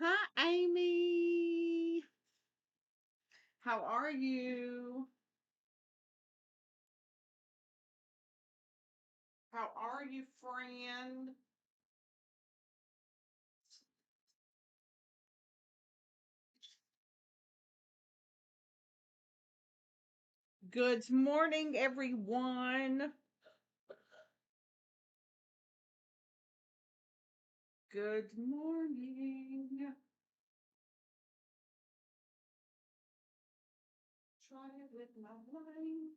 Hi, Amy. How are you? How are you, friend? Good morning, everyone. Good morning. Try it with my wine.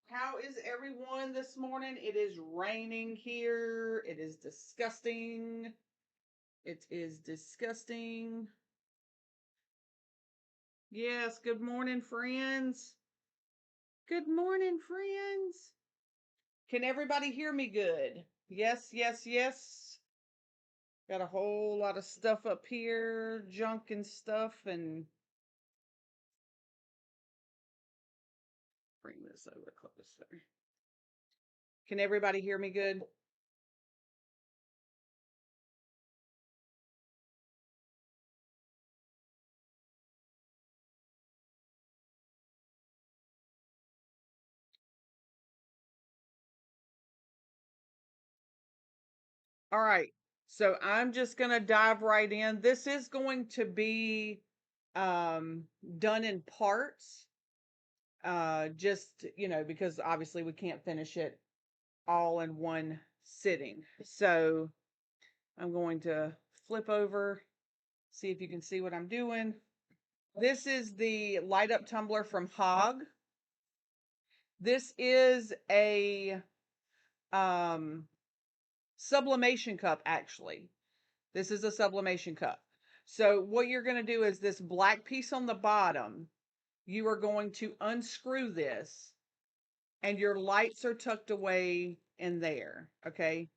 How is everyone this morning? It is raining here. It is disgusting. It is disgusting. Yes, good morning, friends. Good morning, friends. Can everybody hear me good? Yes, yes, yes. Got a whole lot of stuff up here, junk and stuff, and bring this over closer. Can everybody hear me good? All right. So I'm just going to dive right in. This is going to be um done in parts. Just, because obviously we can't finish it all in one sitting. So I'm going to flip over, see if you can see what I'm doing. This is the light up tumbler from Hog. This is a sublimation cup, actually. This is a sublimation cup. So what you're going to do is this black piece on the bottom, you are going to unscrew this, and your lights are tucked away in there, okay?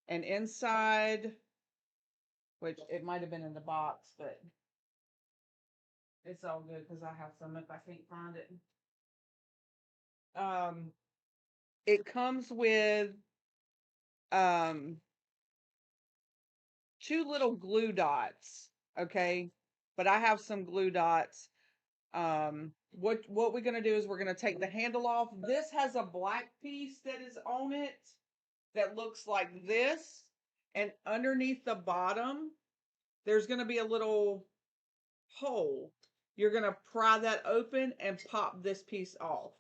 And inside, which it might have been in the box, but it's all good because I have some if I can't find it. Um, it comes with um two little glue dots, okay? But I have some glue dots. What we're gonna do is we're gonna take the handle off. This has a black piece that is on it that looks like this, and underneath the bottom, there's gonna be a little hole. You're gonna pry that open and pop this piece off.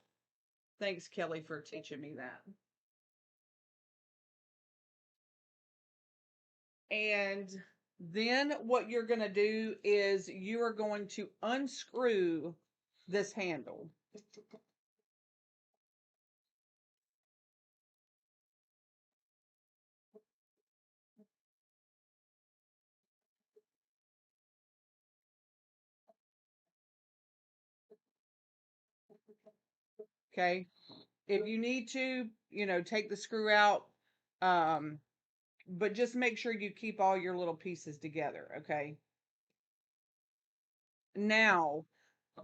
Thanks, Kelly, for teaching me that. And then what you're going to do is you are going to unscrew this handle. Okay. If you need to, take the screw out. Um, but just make sure you keep all your little pieces together. Okay. Now,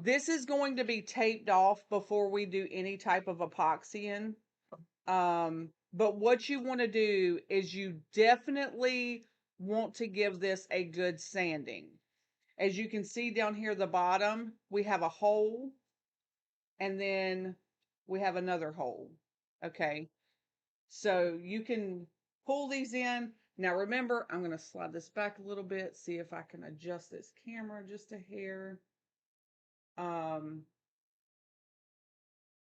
this is going to be taped off before we do any type of epoxying. But what you want to do is you definitely want to give this a good sanding. As you can see down here at the bottom, we have a hole, and then we have another hole. Okay. So you can pull these in. Now remember, I'm going to slide this back a little bit, see if I can adjust this camera just a hair. Um,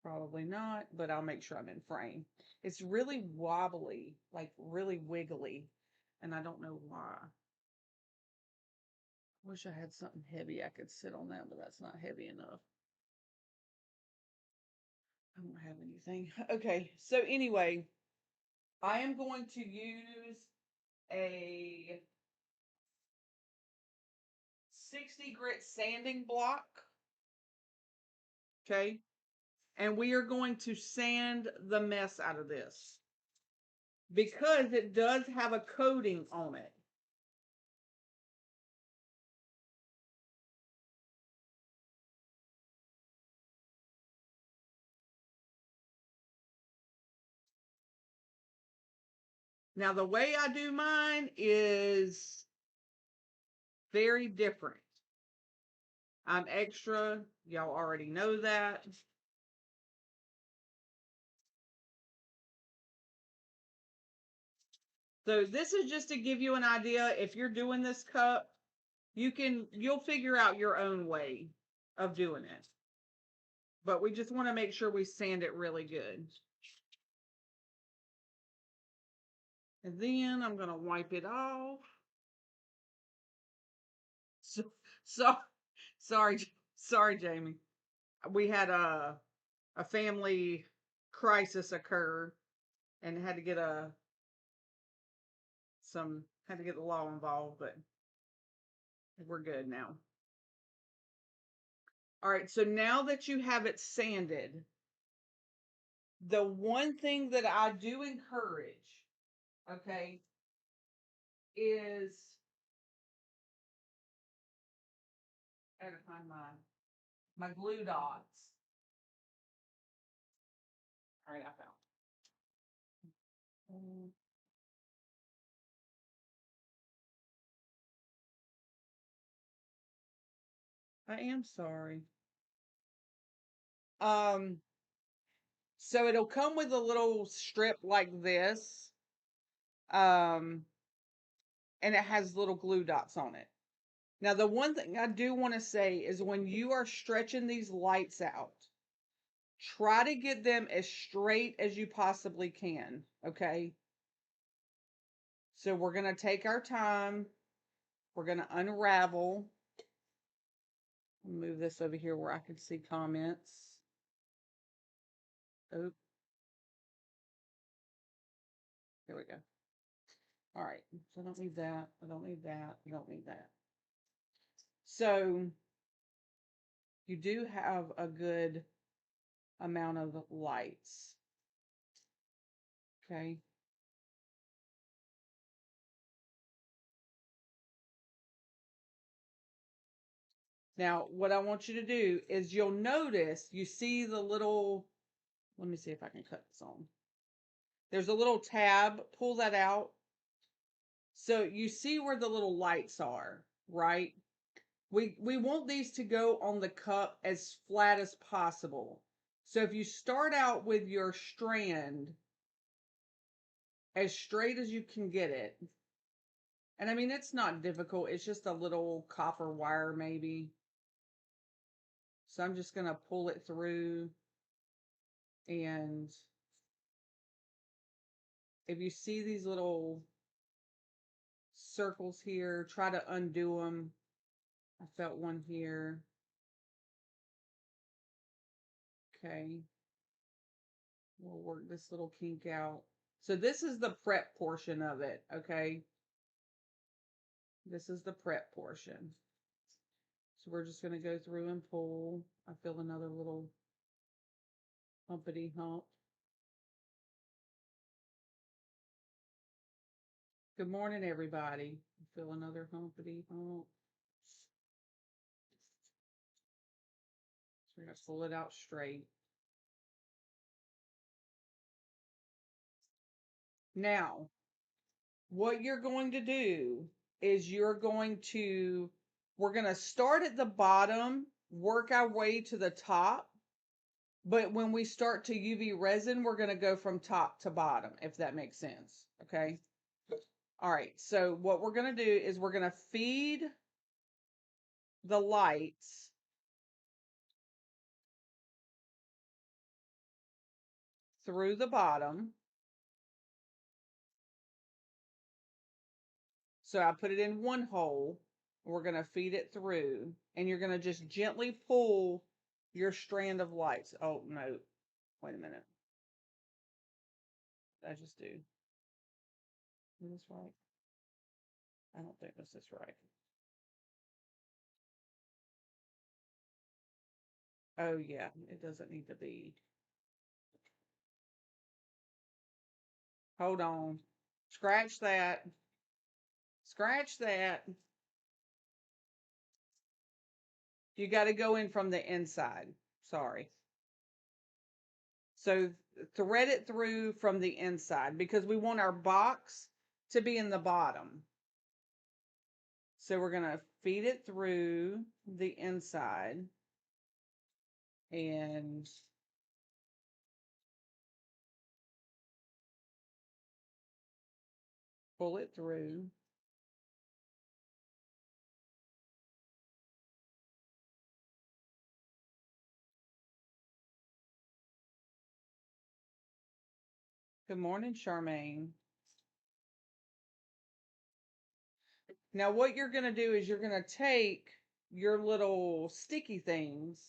Probably not, but I'll make sure I'm in frame. It's really wobbly, like really wiggly, and I don't know why. Wish I had something heavy I could sit on that, but that's not heavy enough. I don't have anything. Okay, so anyway, I am going to use a 60 grit sanding block. Okay, and we are going to sand the mess out of this because it does have a coating on it. Now, the way I do mine is very different. I'm extra. Y'all already know that. So this is just to give you an idea. If you're doing this cup, you'll figure out your own way of doing it. But we just want to make sure we sand it really good. And then I'm going to wipe it off. So, sorry, Jamie. We had a family crisis occur and had to get the law involved, but we're good now. All right, so now that you have it sanded, the one thing that I do encourage, okay, is I gotta find my glue dots. All right, I found. I am sorry. Um, so it'll come with a little strip like this. Um, and it has little glue dots on it. Now, the one thing I do want to say is when you are stretching these lights out, try to get them as straight as you possibly can, okay? So we're going to take our time. We're going to unravel. Move this over here where I can see comments. Oh, here we go. All right, so I don't need that. I don't need that. I don't need that. So you do have a good amount of lights. Okay. Now, what I want you to do is you'll notice you see the little, let me see if I can cut this on. There's a little tab, pull that out. So you see where the little lights are, right? We want these to go on the cup as flat as possible. So if you start out with your strand as straight as you can get it, and I mean, it's not difficult. It's just a little copper wire maybe. So I'm just going to pull it through, and if you see these little circles here, try to undo them. I felt one here. Okay. We'll work this little kink out. So this is the prep portion of it, okay? This is the prep portion. So we're just going to go through and pull. I feel another little humpity hump. Good morning, everybody. I feel another humpity hump. So we're going to pull it out straight. Now, what you're going to do is we're going to start at the bottom, work our way to the top. But when we start to UV resin, we're going to go from top to bottom, if that makes sense. Okay. All right. So what we're going to do is we're going to feed the lights through the bottom. So I put it in one hole. We're going to feed it through, and you're going to just gently pull your strand of lights. Oh, no. Wait a minute. I just do. Is this right? I don't think this is right. Oh, yeah. It doesn't need to be. Hold on. Scratch that. Scratch that. You got to go in from the inside. Sorry. So thread it through from the inside because we want our box to be in the bottom. So we're going to feed it through the inside and pull it through. Good morning, Charmaine. Now what you're going to do is you're going to take your little sticky things,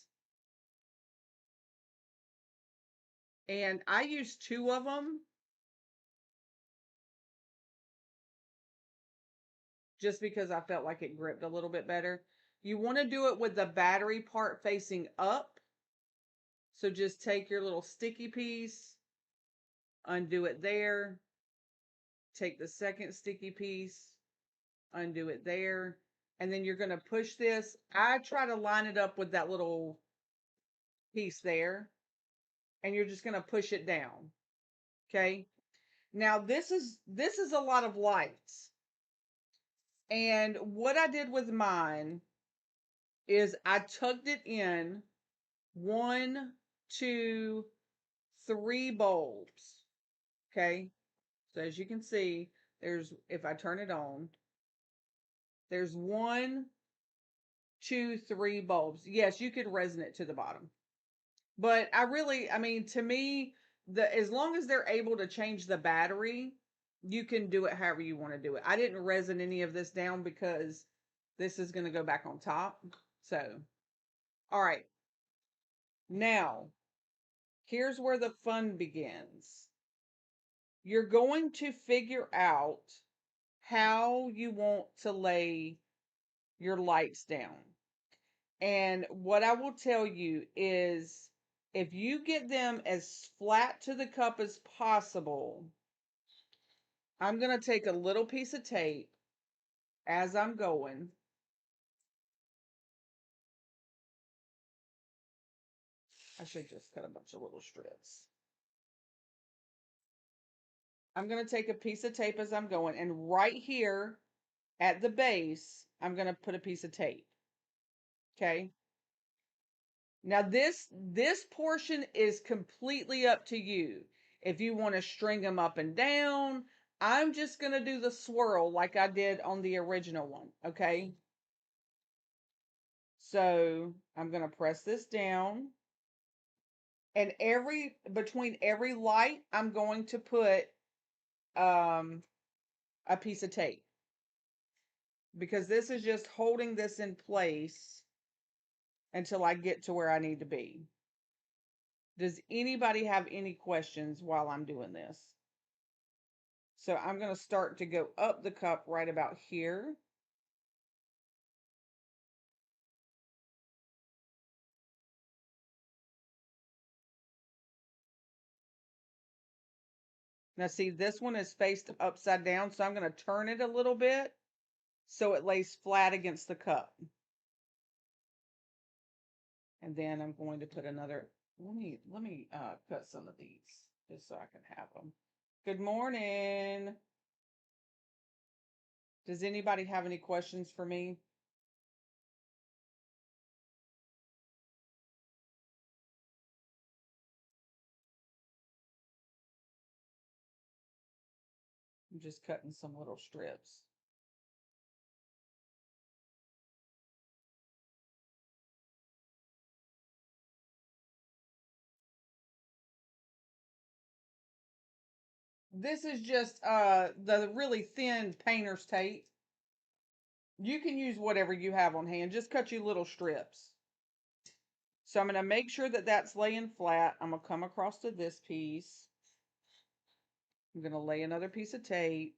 and I use 2 of them just because I felt like it gripped a little bit better. You want to do it with the battery part facing up. So just take your little sticky piece, undo it there, take the second sticky piece, undo it there, and then you're going to push this. I try to line it up with that little piece there, and you're just going to push it down. Okay? Now this is a lot of lights. And what I did with mine is I tucked it in 1, 2, 3 bulbs. Okay? So as you can see, there's, if I turn it on, there's 1, 2, 3 bulbs. Yes, you could resin it to the bottom. But I mean, to me, as long as they're able to change the battery, you can do it however you want to do it. I didn't resin any of this down because this is going to go back on top. So, all right. Now, here's where the fun begins. You're going to figure out how you want to lay your lights down. And what I will tell you is if you get them as flat to the cup as possible, I'm going to take a little piece of tape as I'm going. I should just cut a bunch of little strips. I'm going to take a piece of tape as I'm going, and right here at the base, I'm going to put a piece of tape. Okay. Now this portion is completely up to you. If you want to string them up and down, I'm just going to do the swirl like I did on the original one, okay? So, I'm going to press this down, and between every light, I'm going to put a piece of tape because this is just holding this in place until I get to where I need to be. Does anybody have any questions while I'm doing this? So I'm going to start to go up the cup right about here. Now see, this one is faced upside down, so I'm going to turn it a little bit so it lays flat against the cup. And then I'm going to put another, let me cut some of these just so I can have them. Good morning. Does anybody have any questions for me? I'm just cutting some little strips. This is just the really thin painter's tape. You can use whatever you have on hand. Just cut you little strips. So I'm going to make sure that that's laying flat. I'm going to come across to this piece. I'm going to lay another piece of tape.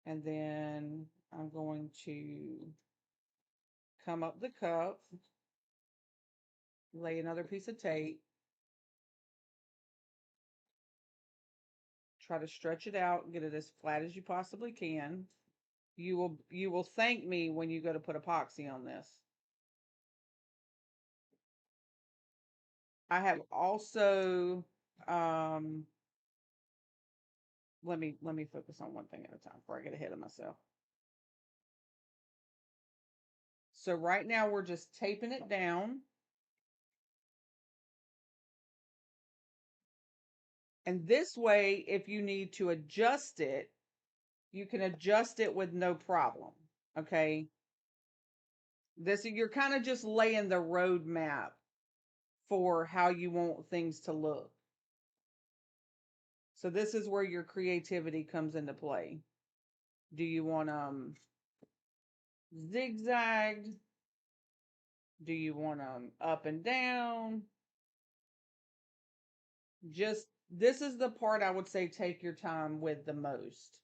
And then I'm going to come up the cup, lay another piece of tape, try to stretch it out, get it as flat as you possibly can. You will thank me when you go to put epoxy on this. I have also let me focus on one thing at a time before I get ahead of myself. So right now we're just taping it down. And this way, if you need to adjust it, you can adjust it with no problem. Okay. This you're kind of just laying the roadmap for how you want things to look. So this is where your creativity comes into play. Do you want zigzagged? Do you want them up and down? Just this is the part I would say take your time with the most.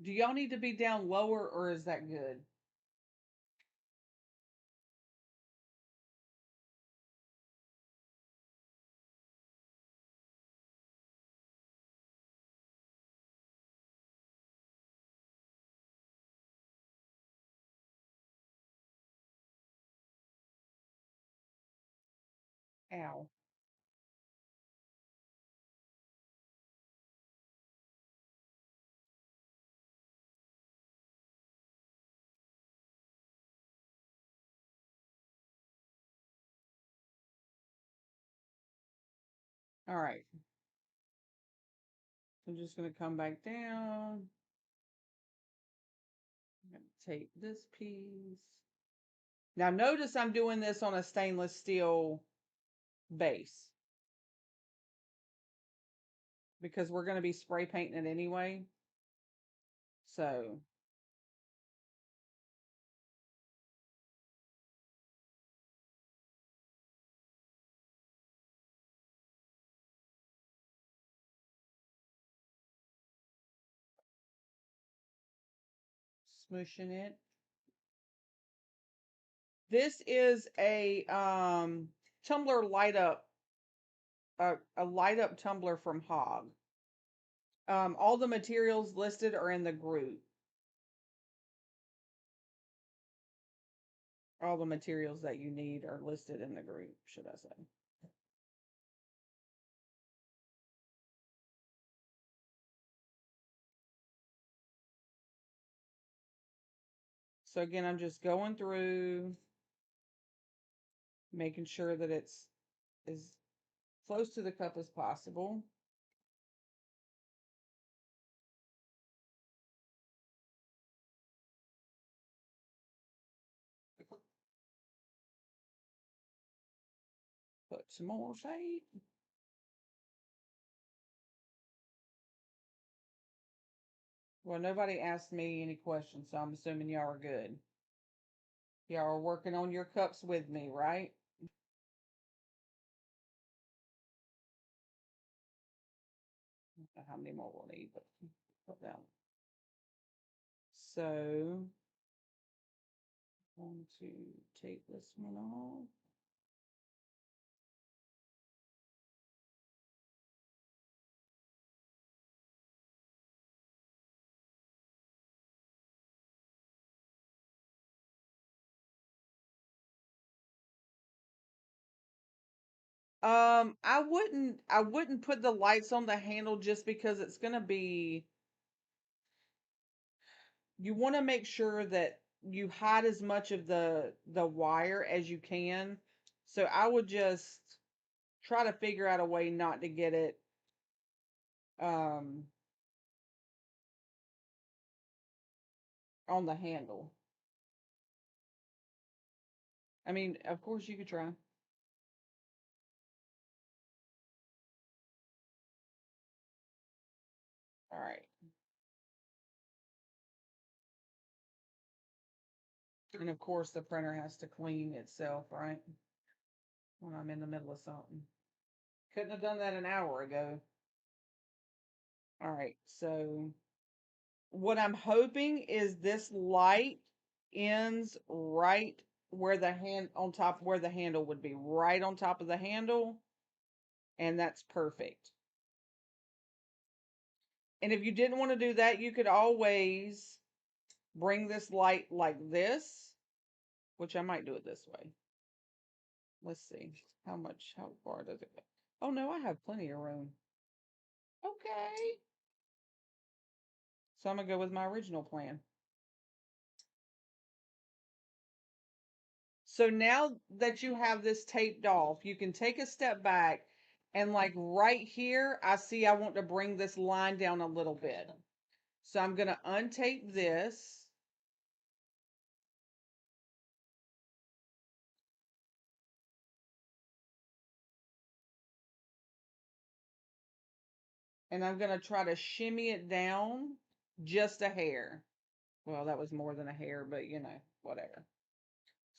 Do y'all need to be down lower or is that good? Ow. All right. I'm just going to come back down. I'm going to take this piece. Now notice I'm doing this on a stainless steel base because we're going to be spray painting it anyway. So smushing it. This is a tumbler light up, a light up tumbler from Hog. All the materials listed are in the group. All the materials that you need are listed in the group, should I say. So again, I'm just going through, making sure that it's as close to the cup as possible. Put some more shade. Well, nobody asked me any questions, so I'm assuming y'all are good. Y'all are working on your cups with me, right? I don't know how many more we'll need, but put down. So, I'm going to take this one off. I wouldn't put the lights on the handle just because it's gonna be, you want to make sure that you hide as much of the wire as you can. So I would just try to figure out a way not to get it um on the handle. I mean, of course you could try. All right. And of course the printer has to clean itself, right? When I'm in the middle of something. Couldn't have done that an hour ago. All right. So what I'm hoping is this light ends right where the hand on top where the handle would be, right on top of the handle, and that's perfect. And if you didn't want to do that, you could always bring this light like this, which I might do it this way. Let's see. How far does it go? Oh no, I have plenty of room. Okay. So I'm gonna go with my original plan. So now that you have this taped off, you can take a step back and like right here, I see I want to bring this line down a little bit. So I'm going to untape this. And I'm going to try to shimmy it down just a hair. Well, that was more than a hair, but you know, whatever.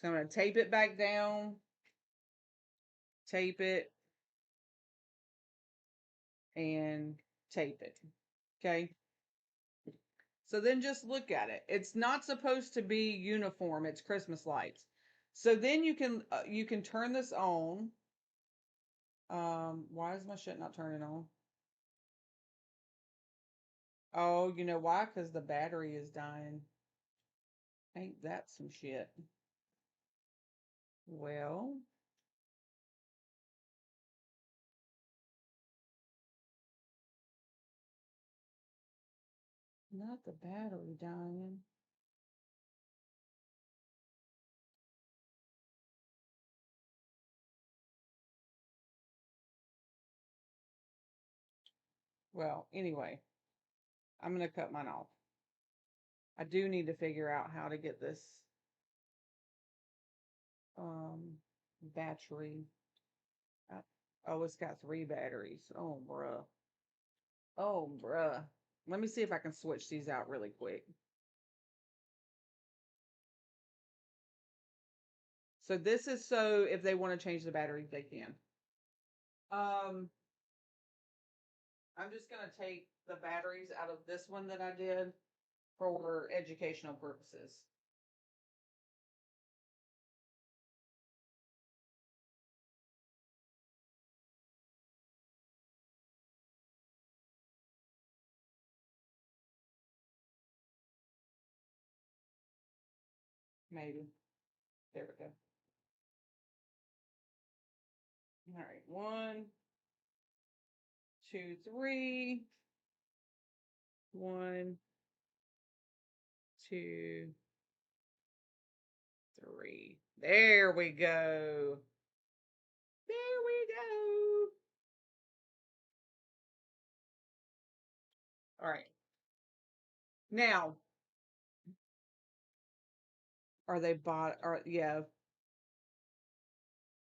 So I'm going to tape it back down, tape it, and tape it. Okay. So then just look at it. It's not supposed to be uniform. It's Christmas lights. So then you can turn this on. Why is my shit not turning on? Oh, you know why? Because the battery is dying. Ain't that some shit? Well, not the battery dying. Well, anyway, I'm going to cut mine off. I do need to figure out how to get this um battery. Oh, it's got 3 batteries. Oh, bruh. Oh, bruh. Let me see if I can switch these out really quick. So this is so if they want to change the batteries, they can. Um, I'm just gonna take the batteries out of this one that I did for educational purposes. Maybe. There we go. All right. 1, 2, 3. 1, 2, 3. There we go. There we go. All right. Now, are they bought? Are yeah,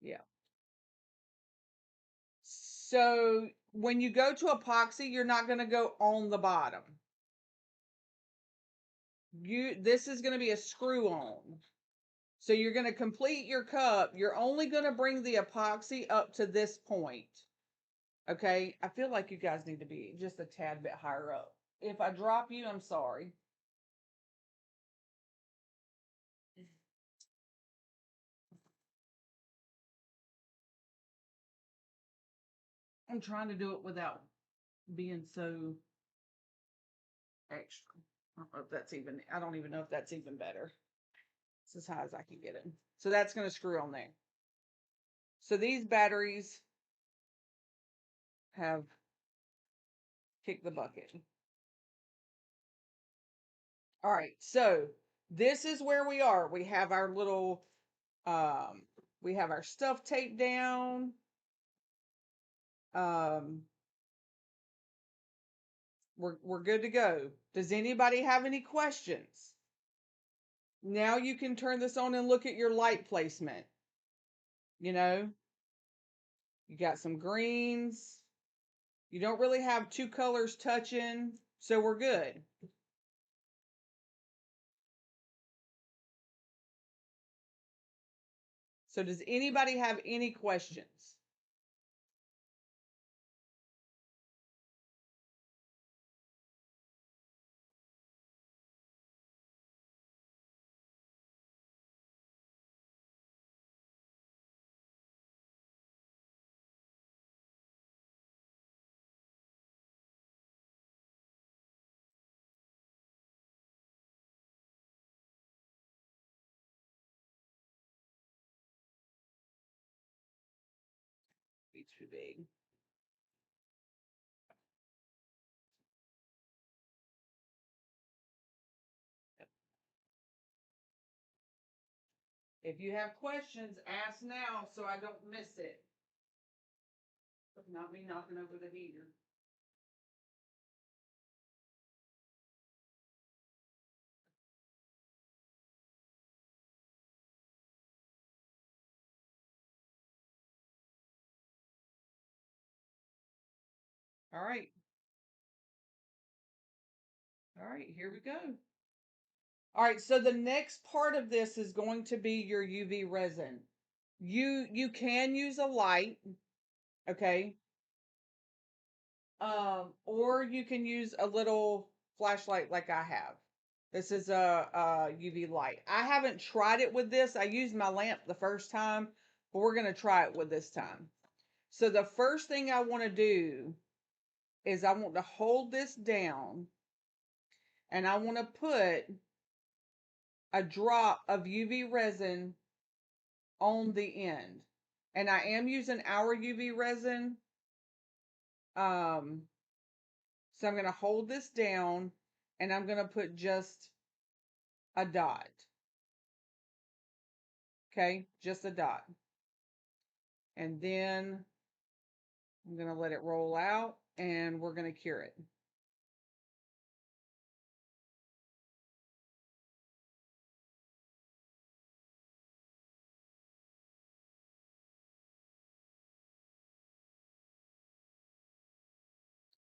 yeah. So when you go to epoxy, you're not going to go on the bottom. This is going to be a screw on. So you're going to complete your cup. You're only going to bring the epoxy up to this point. Okay? I feel like you guys need to be just a tad bit higher up. If I drop you, I'm sorry. I'm trying to do it without being so extra. I don't know if that's even, I don't even know if that's even better. It's as high as I can get it. So that's going to screw on there. So these batteries have kicked the bucket. All right. So this is where we are. We have our little, um, we have our stuff taped down. Um, we're good to go. Does anybody have any questions? Now you can turn this on and look at your light placement. You know, you got some greens. You don't really have 2 colors touching, so we're good. So does anybody have any questions? too big. If you have questions, ask now so I don't miss it. Not me knocking over the heater. All right. All right, here we go. All right, so the next part of this is going to be your UV resin. You can use a light, okay? Or you can use a little flashlight like I have. This is a UV light. I haven't tried it with this. I used my lamp the first time, but we're going to try it with this time. So the first thing I want to do is I want to hold this down and I want to put a drop of UV resin on the end. And I am using our UV resin. Um, so I'm going to hold this down and I'm going to put just a dot. Okay, just a dot. And then I'm going to let it roll out and we're going to cure it.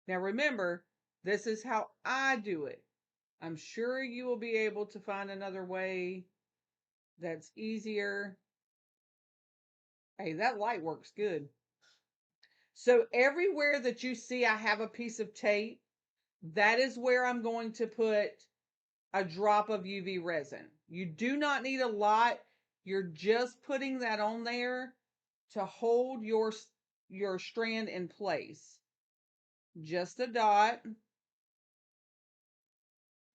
Now remember, this is how I do it. I'm sure you will be able to find another way that's easier. Hey, that light works good. So everywhere that you see I have a piece of tape, that is where I'm going to put a drop of UV resin. You do not need a lot. You're just putting that on there to hold your strand in place. Just a dot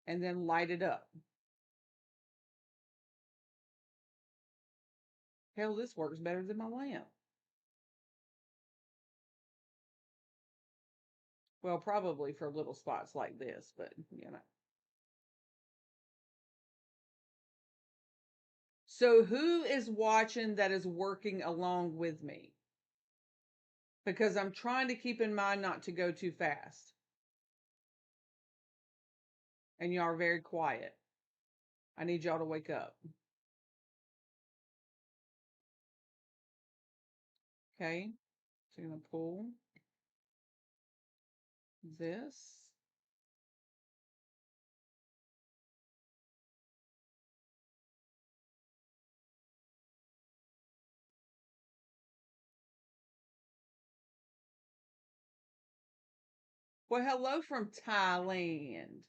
and then light it up. Hell, this works better than my lamp. Well, probably for little spots like this, but you know. So who is watching that is working along with me? Because I'm trying to keep in mind not to go too fast. And y'all are very quiet. I need y'all to wake up. Okay. So I'm going to pull this. Well, hello from Thailand.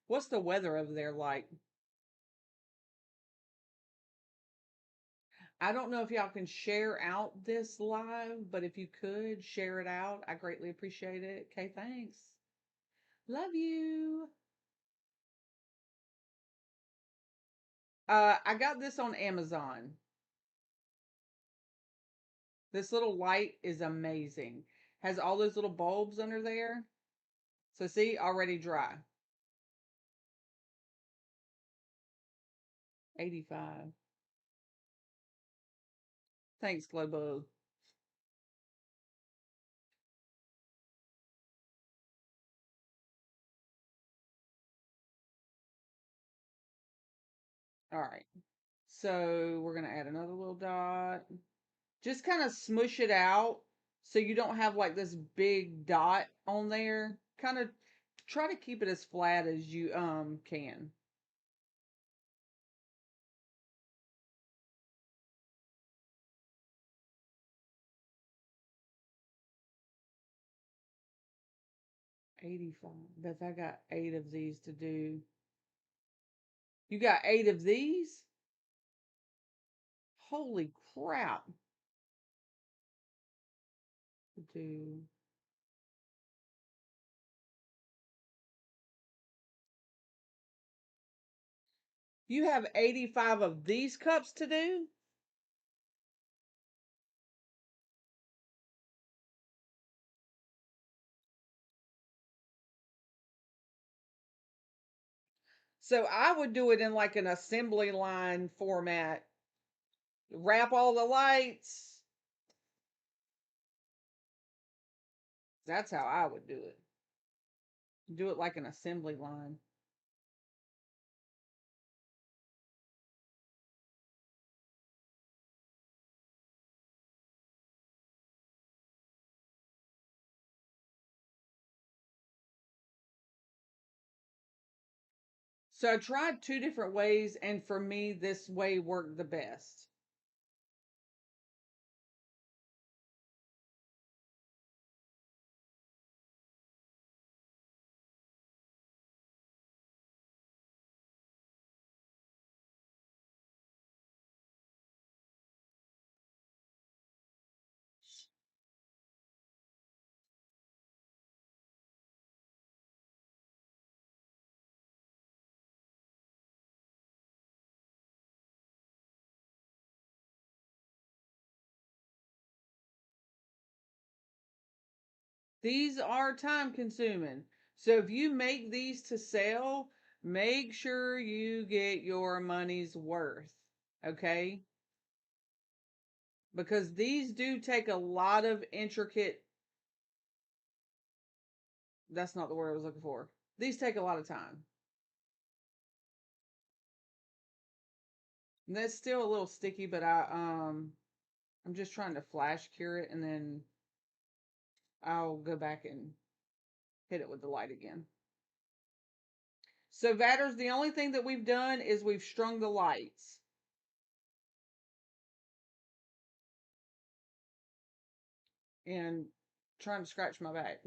What's the weather over there like? I don't know if y'all can share out this live, but if you could share it out, I greatly appreciate it. Okay, thanks. Love you. I got this on Amazon. This little light is amazing. Has all those little bulbs under there. So see, already dry. 85. Thanks, Globo. All right. So we're going to add another little dot. Just kind of smush it out so you don't have like this big dot on there. Kind of try to keep it as flat as you can. $85. Beth, I got 8 of these to do. You got 8 of these? Holy crap. To do. You have 85 of these cups to do? So I would do it in like an assembly line format. Wrap all the lights. That's how I would do it. Do it like an assembly line. So I tried two different ways, and for me, this way worked the best. These are time consuming. So if you make these to sell, make sure you get your money's worth. Okay? Because these do take a lot of intricate, that's not the word I was looking for. These take a lot of time. And that's still a little sticky, but I'm just trying to flash cure it, and then I'll go back and hit it with the light again. So Vatters, the only thing that we've done is we've strung the lights. And trying to scratch my back.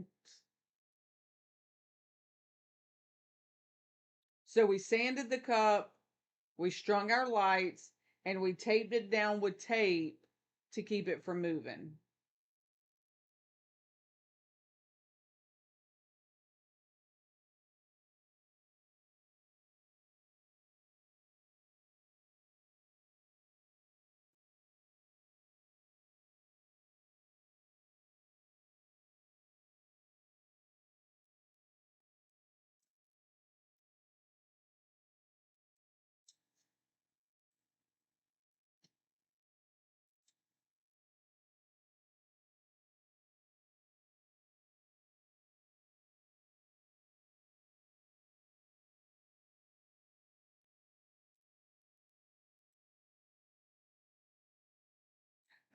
So we sanded the cup, we strung our lights, and we taped it down with tape to keep it from moving.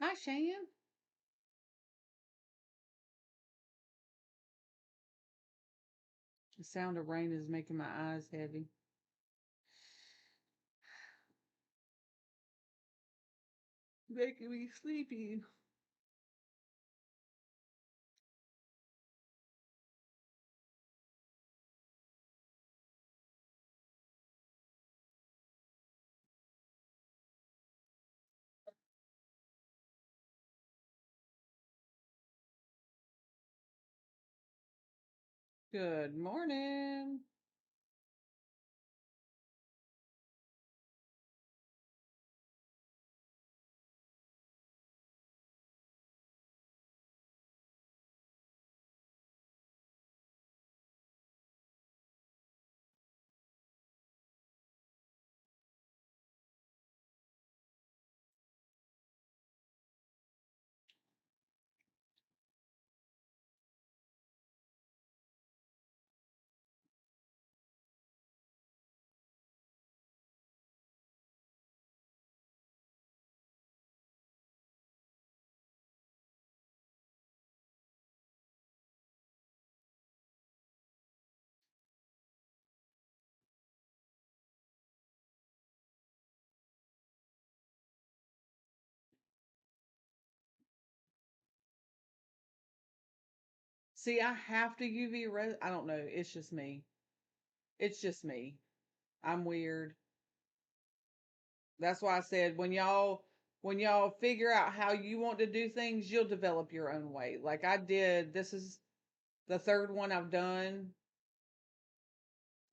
Hi, Shan. The sound of rain is making my eyes heavy. Making me sleepy. Good morning. See, I have to UV res. I don't know. It's just me. It's just me. I'm weird. That's why I said when y'all figure out how you want to do things, you'll develop your own way. Like I did. This is the third one I've done,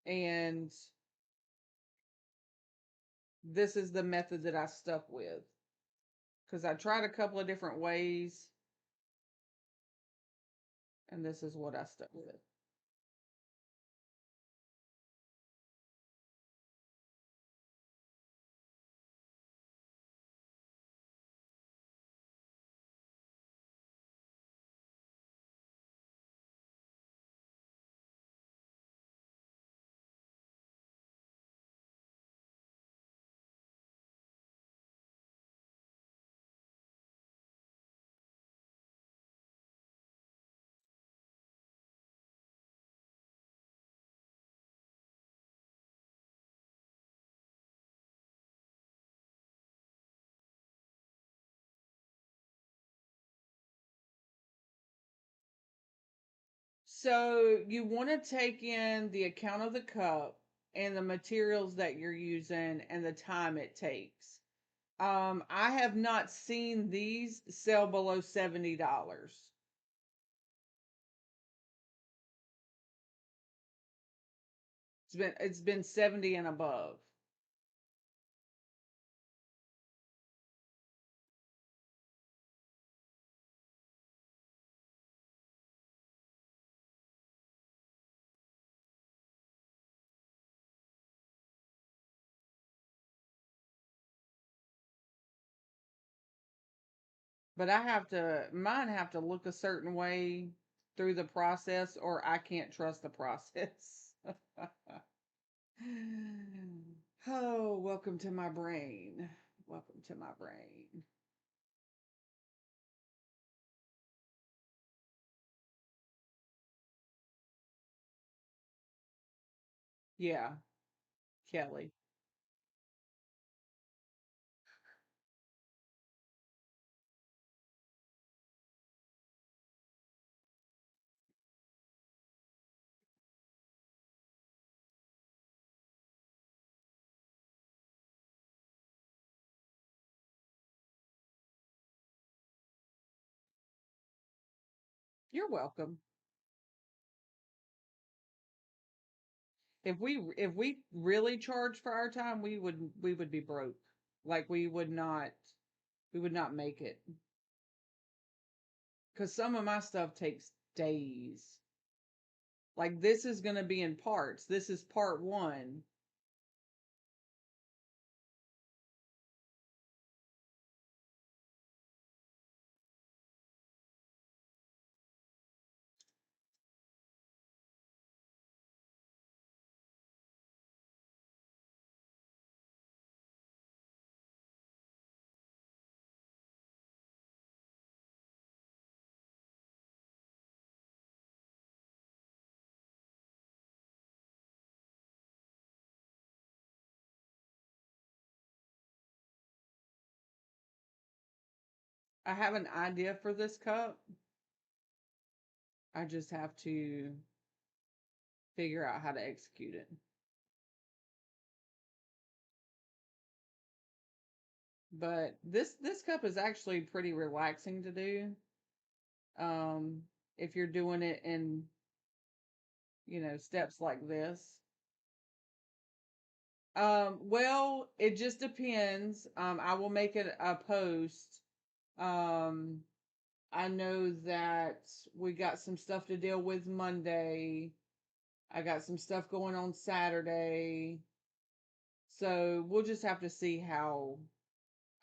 and this is the method that I stuck with because I tried a couple of different ways, and this is what I stuck with. So you want to take in the account of the cup and the materials that you're using and the time it takes. I have not seen these sell below $70. It's been 70 and above. But mine have to look a certain way through the process, or I can't trust the process. Oh, welcome to my brain. Welcome to my brain. Yeah, Kelly. You're welcome. If we really charge for our time, we would be broke. Like we would not make it. Cuz some of my stuff takes days. Like this is going to be in parts. This is part 1. I have an idea for this cup. I just have to figure out how to execute it. But this cup is actually pretty relaxing to do. Um, if you're doing it in, steps like this. Well, it just depends. I will make it a post. Um, I know that we got some stuff to deal with Monday. I got some stuff going on Saturday. So we'll just have to see how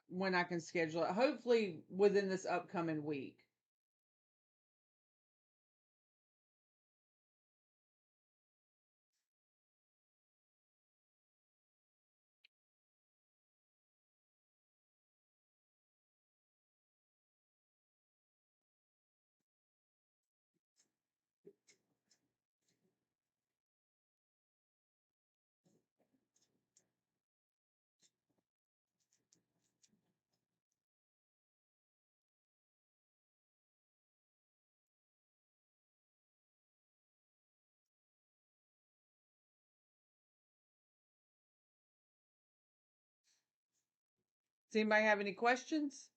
when I can schedule it. Hopefully within this upcoming week. Does anybody have any questions?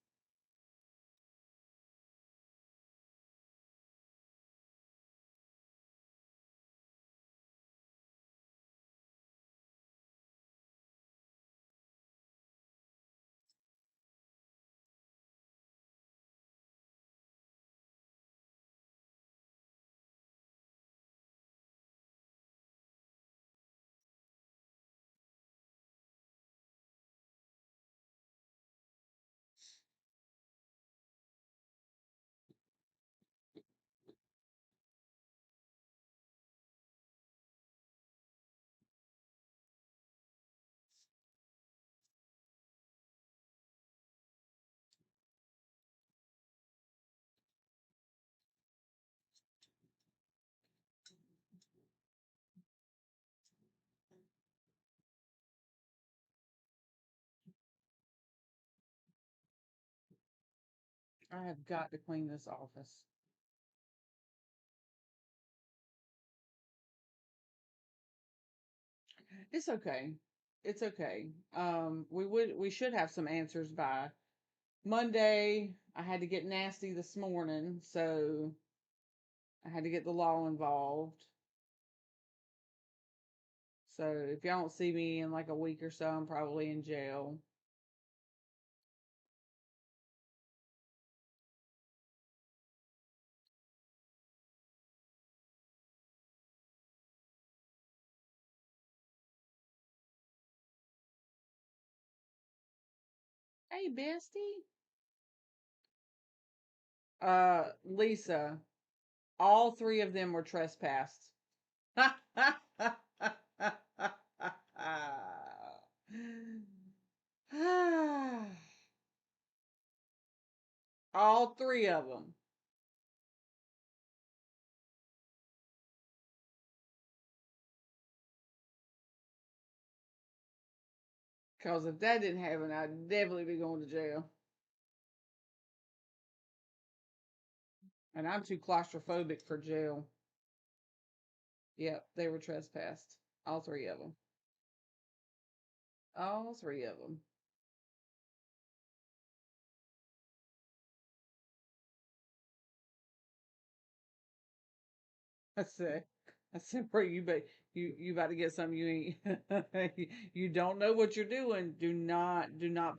I have got to clean this office. It's okay. It's okay. We should have some answers by Monday. I had to get nasty this morning, so I had to get the law involved. So if y'all don't see me in like a week or so, I'm probably in jail. Hey, bestie. Lisa, all three of them were trespassed. All three of them. Because if that didn't happen, I'd definitely be going to jail. And I'm too claustrophobic for jail. Yep, they were trespassed. All three of them. All three of them. I said, I said, bro, you about to get something you ain't. You don't know what you're doing. Do not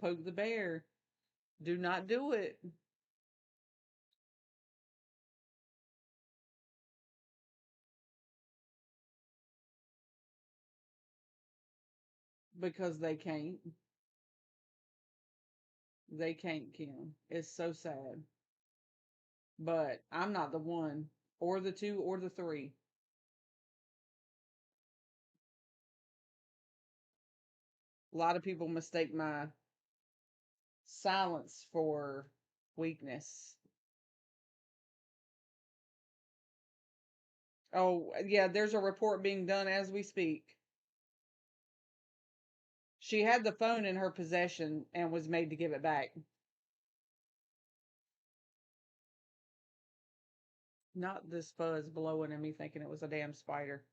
poke the bear. Do not do it because they can't. They can't, Kim. It's so sad. But I'm not the one, or the two, or the three. A lot of people mistake my silence for weakness. Oh, yeah, there's a report being done as we speak. She had the phone in her possession and was made to give it back. Not this fuzz blowing at me thinking it was a damn spider.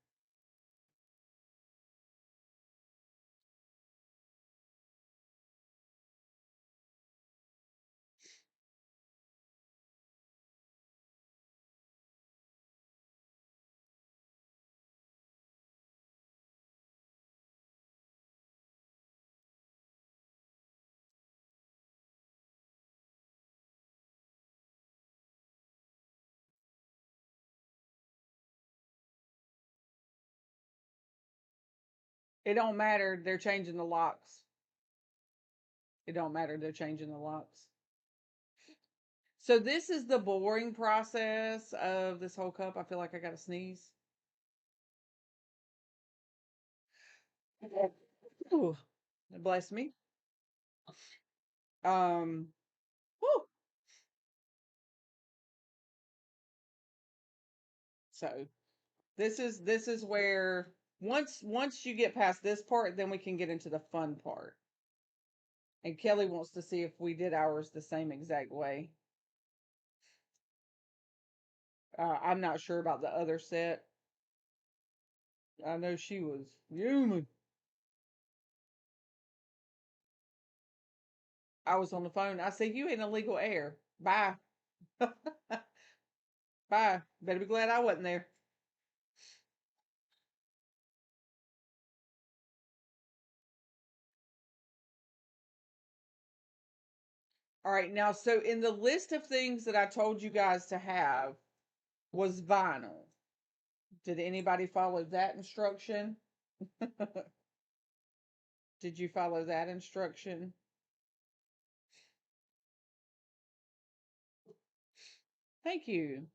It don't matter. They're changing the locks. It don't matter. They're changing the locks. So this is the boring process of this whole cup. I feel like I got to sneeze. Ooh, bless me. Um, whew. So this is where once you get past this part, then we can get into the fun part. And Kelly wants to see if we did ours the same exact way. I'm not sure about the other set. I know she was human. I was on the phone. I said, "You in illegal air. Bye, bye. Better be glad I wasn't there." All right, now so in the list of things that I told you guys to have was vinyl. Did anybody follow that instruction? Did you follow that instruction? Thank you.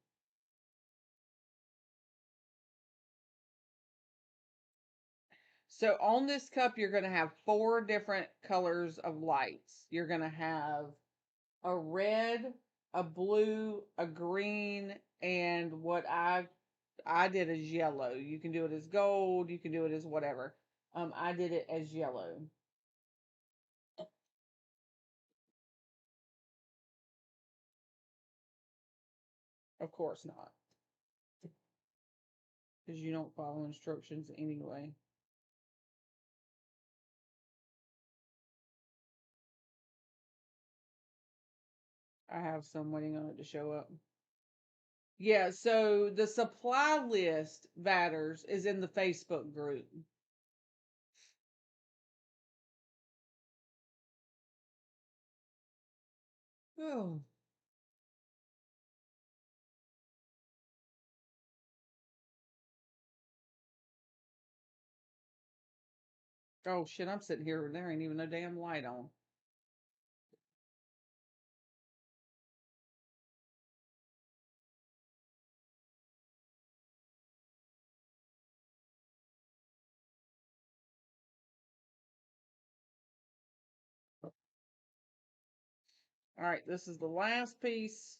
So on this cup, you're going to have four different colors of lights. You're going to have a red, a blue, a green, and what I did as yellow. You can do it as gold. You can do it as whatever. I did it as yellow. Of course not, because you don't follow instructions anyway. I have some waiting on it to show up. Yeah, so the supply list batters is in the Facebook group. Oh. Oh shit, I'm sitting here. There ain't even no damn light on. All right, this is the last piece.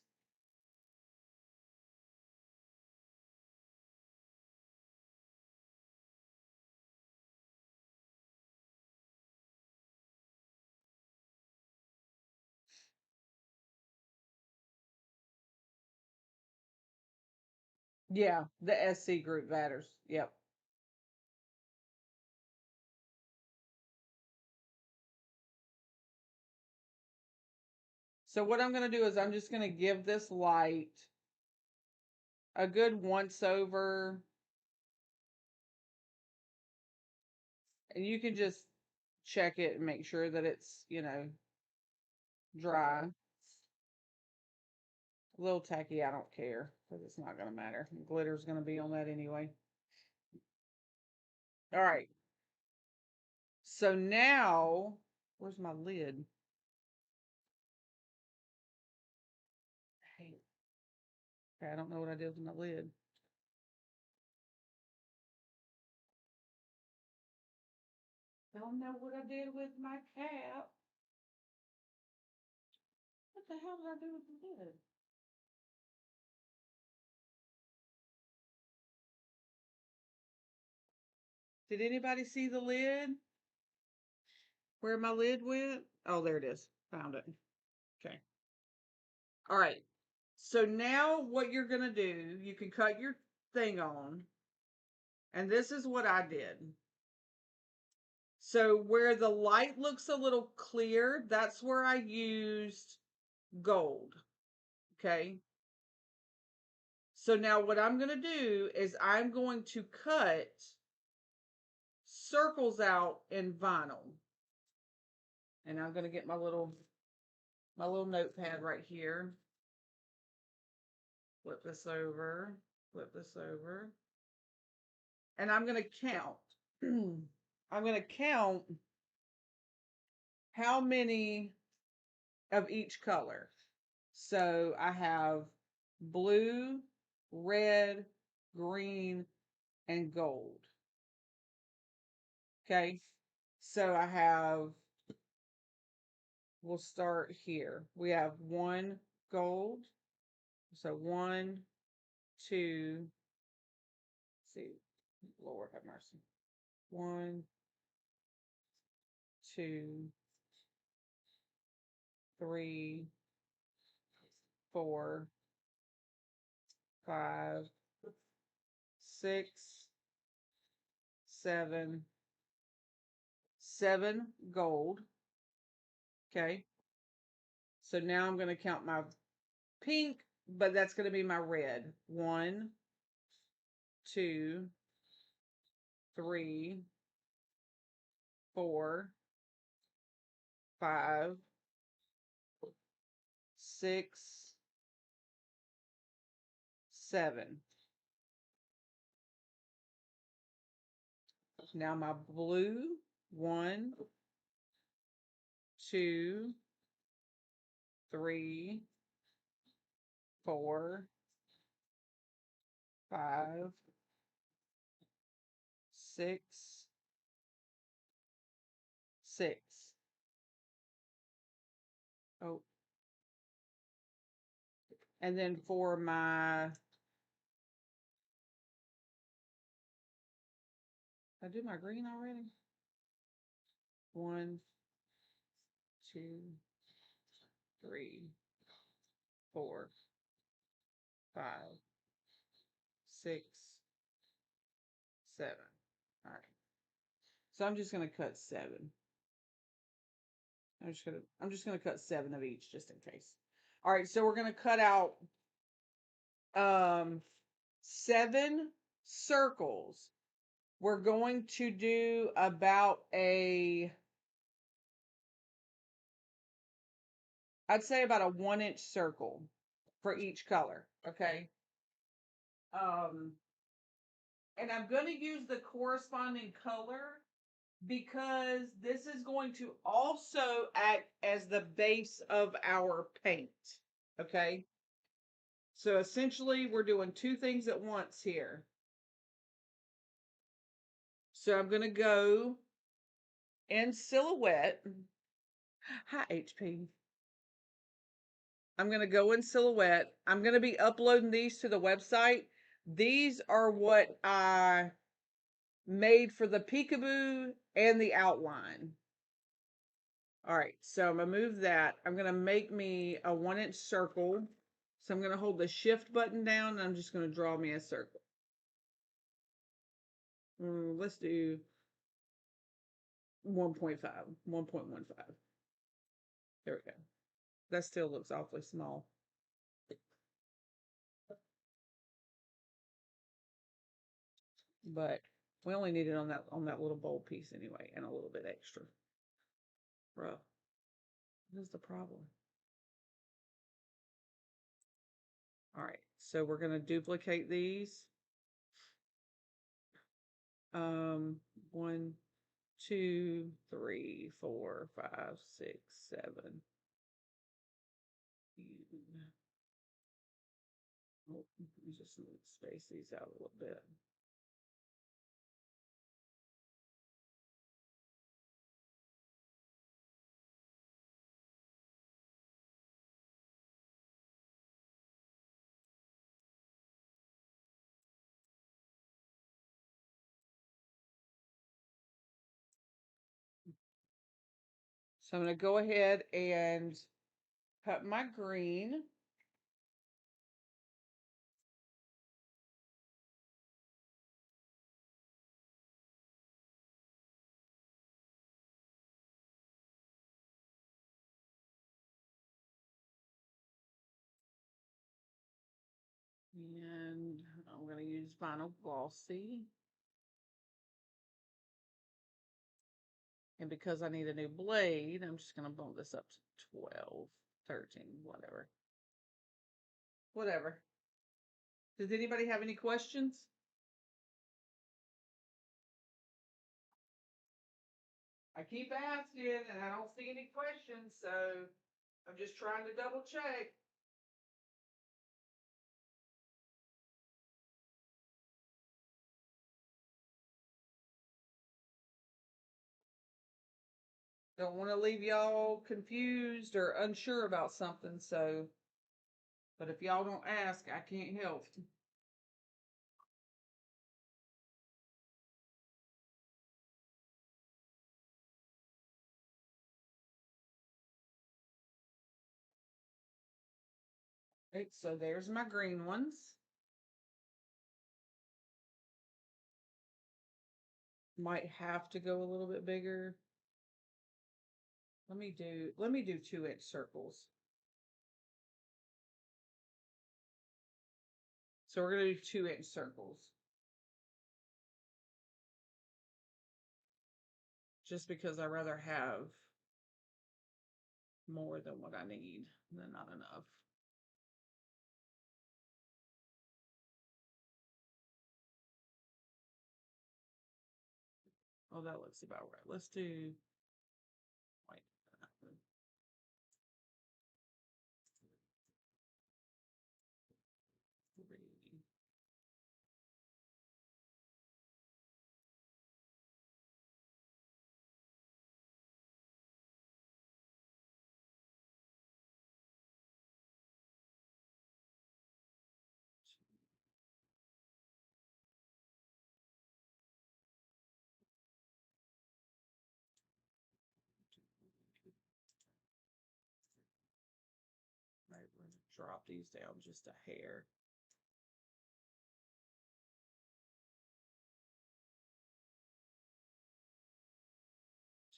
Yeah, the SC group batters. Yep. So what I'm going to do is I'm just going to give this light a good once over. And you can just check it and make sure that it's, dry. A little tacky, I don't care because it's not going to matter. Glitter's going to be on that anyway. All right. So now, where's my lid? Hey. Okay, I don't know what I did with my lid. Don't know what I did with my cap. What the hell did I do with the lid? Did anybody see the lid? Where my lid went? Oh, there it is. Found it. Okay. All right. So now what you're going to do, you can cut your thing on. And this is what I did. So where the light looks a little clear, that's where I used gold. Okay. So now what I'm going to do is I'm going to cut circles out in vinyl. And I'm going to get my little notepad right here. Flip this over, flip this over. And I'm going to count. I'm going to count how many of each color. So I have blue, red, green, and gold. Okay. So I have, we'll start here. We have one gold. So one, two, see, Lord have mercy. One, two, three, 4, 5, 6, 7, 7 gold. Okay. So now I'm going to count my pink, but that's going to be my red. 1, 2, 3, 4, 5, 6, 7. Now my blue. 1, 2, 3, 4, 5, 6, 6. Oh, and then for my, did I do my green already? 1, 2, 3, 4, 5, 6, 7. All right. So I'm just gonna cut 7. I'm just gonna cut 7 of each just in case. All right, so we're going to cut out 7 circles. We're going to do about I'd say about a 1-inch circle for each color. Okay. Um, and I'm going to use the corresponding color because this is going to also act as the base of our paint. Okay. So essentially, we're doing 2 things at once here. So I'm going to go in silhouette. Hi, HP. I'm going to go in silhouette. I'm going to be uploading these to the website. These are what I made for the peekaboo and the outline. All right, so I'm going to move that. I'm going to make me a 1-inch circle. So I'm going to hold the shift button down and I'm just going to draw me a circle. Let's do 1.5, 1.15. There we go. That still looks awfully small. But we only need it on that little bold piece anyway, and a little bit extra. Bro, what is the problem? All right, so we're gonna duplicate these. 1, 2, 3, 4, 5, 6, 7. Oh, just space these out a little bit. So I'm going to go ahead and cut my green. And I'm going to use vinyl glossy. And because I need a new blade, I'm just going to bump this up to 12, 13, whatever. Whatever. Does anybody have any questions? I keep asking and I don't see any questions, so I'm just trying to double check. Don't want to leave y'all confused or unsure about something, so, but if y'all don't ask, I can't help. Right, so there's my green ones. Might have to go a little bit bigger. Let me do 2-inch circles. So we're gonna do 2-inch circles. Just because I rather have more than what I need than not enough. Oh, that looks about right. Let's do white. Right, we're gonna drop these down just a hair.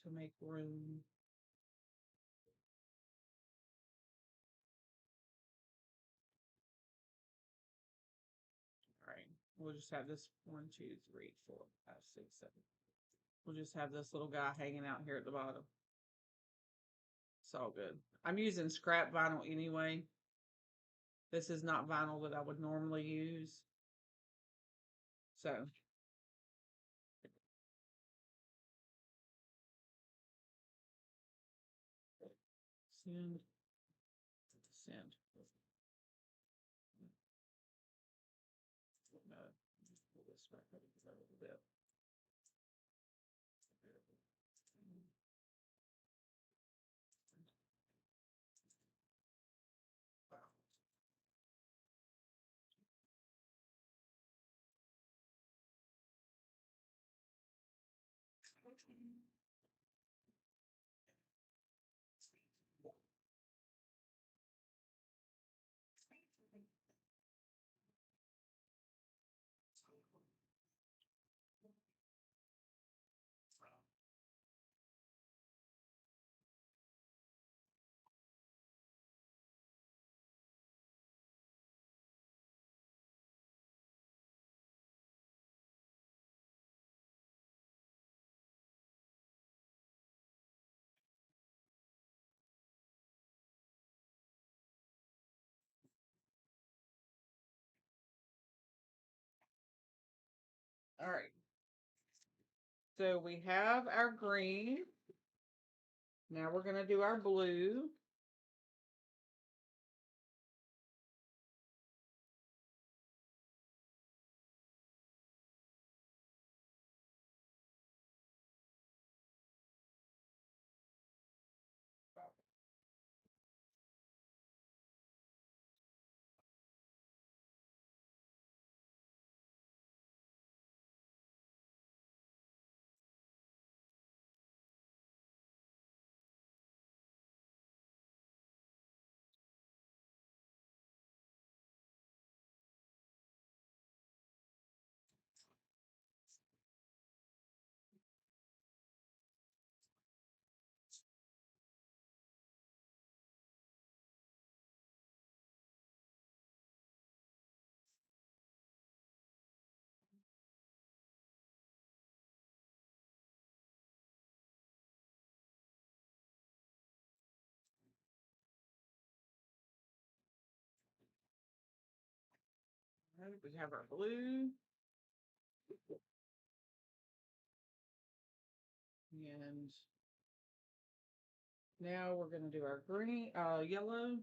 To make room. We'll just have this 1, 2, 3, 4, 5, 6, 7. We'll just have this little guy hanging out here at the bottom. It's all good. I'm using scrap vinyl anyway. This is not vinyl that I would normally use. So. Send. Send. Pull this back up a little bit. All right. So we have our green. Now we're going to do our blue. All right, we have our blue. And now we're going to do our green, yellow.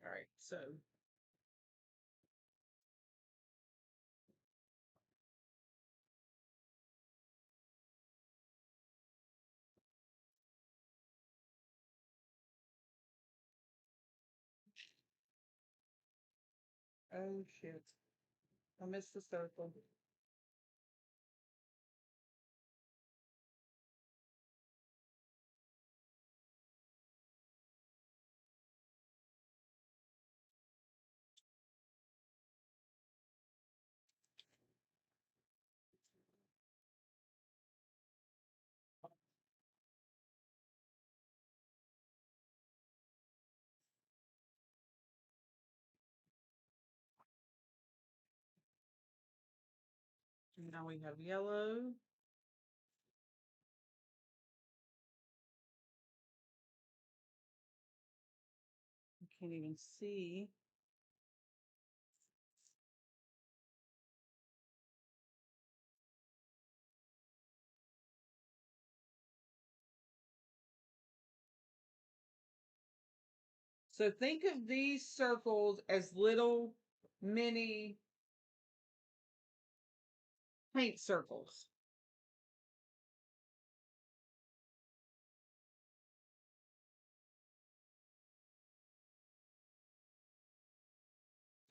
All right, so oh shit, I missed the circle. Now we have yellow. You can't even see. So think of these circles as little mini paint circles.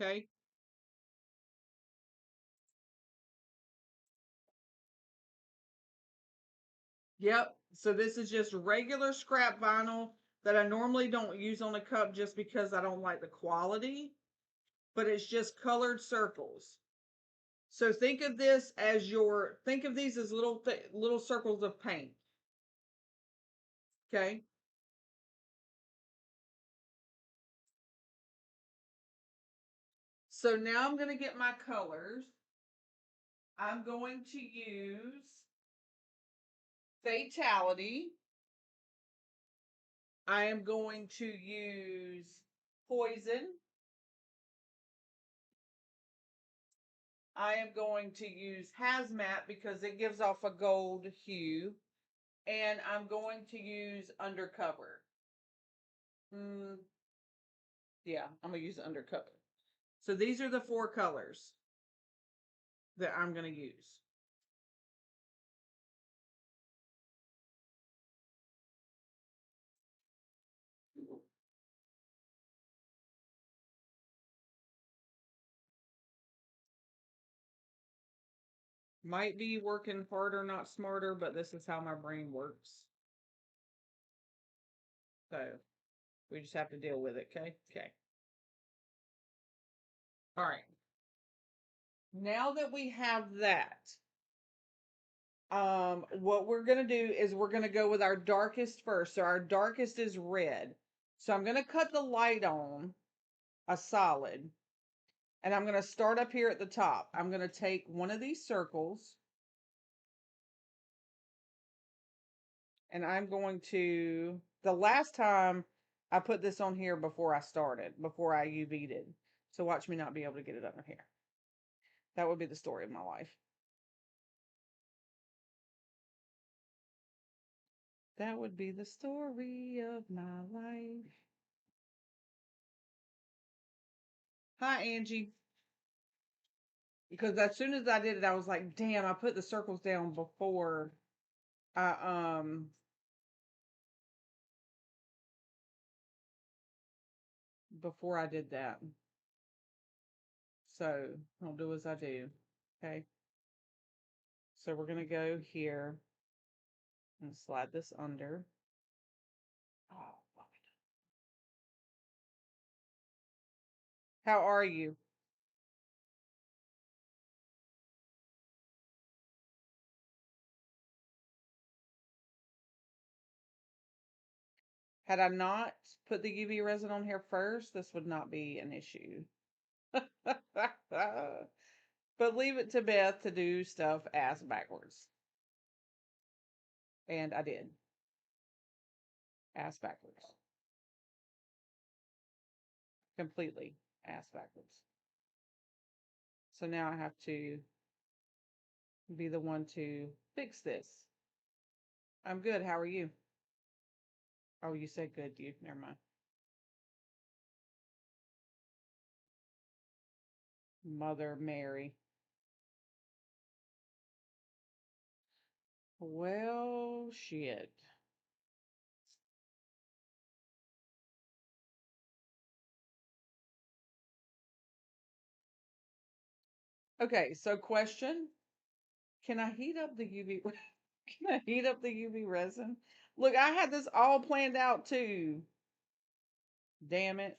Okay. Yep. So this is just regular scrap vinyl that I normally don't use on a cup just because I don't like the quality. but it's just colored circles. So think of this as think of these as little circles of paint. Okay. So now I'm going to get my colors. I'm going to use Fatality. I am going to use Poison. I am going to use Hazmat because it gives off a gold hue. And I'm going to use Undercover. Yeah, I'm going to use Undercover. So these are the 4 colors that I'm going to use. Might be working harder, not smarter, but this is how my brain works. So we just have to deal with it, okay? Okay. All right. Now that we have that, what we're going to do is we're going to go with our darkest first. So our darkest is red. So I'm going to cut the light on a solid, and I'm going to start up here at the top. I'm going to take one of these circles, and I'm going to, the last time I put this on here before I started, before I UV'd it. So watch me not be able to get it under here. That would be the story of my life. That would be the story of my life. Hi, Angie. Because as soon as I did it, I was like, damn, I put the circles down before I before I did that. So I'll do as I do. Okay. So we're gonna go here and slide this under. Oh, how are you? Had I not put the UV resin on here first, this would not be an issue. But leave it to Beth to do stuff ass backwards. And I did. Ass backwards. Completely ass backwards. So now I have to be the one to fix this. I'm good. How are you? Oh, you said good. You never mind. Mother Mary. Well, shit. Okay, so question. Can I heat up the UV? Can I heat up the UV resin? Look, I had this all planned out too. Damn it.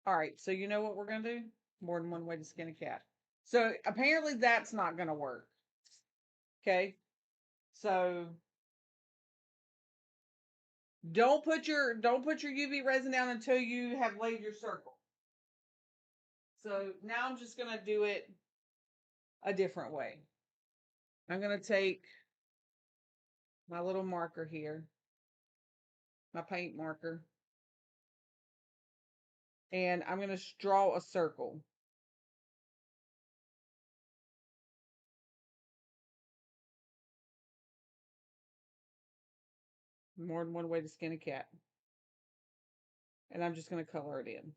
All right, so you know what we're going to do? More than one way to skin a cat. So apparently that's not going to work. Okay. So don't put your UV resin down until you have laid your circle. So now I'm just going to do it a different way. I'm going to take my little marker here, my paint marker, and I'm going to draw a circle. More than one way to skin a cat. And I'm just going to color it in.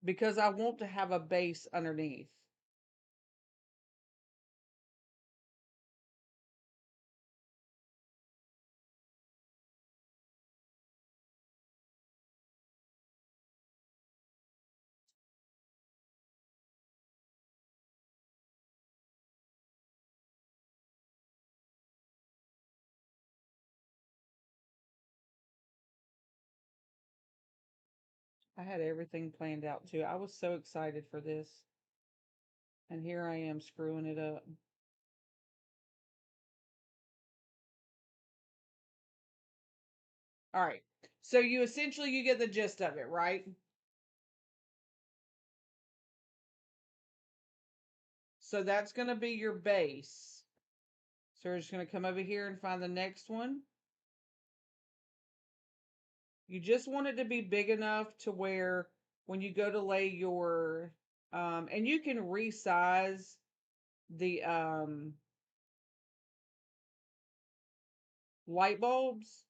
Because I want to have a base underneath. I had everything planned out too. I was so excited for this. And here I am screwing it up. All right. So you essentially you get the gist of it, right? So that's going to be your base. So we're just going to come over here and find the next one. You just want it to be big enough to where when you go to lay your, and you can resize the light bulbs.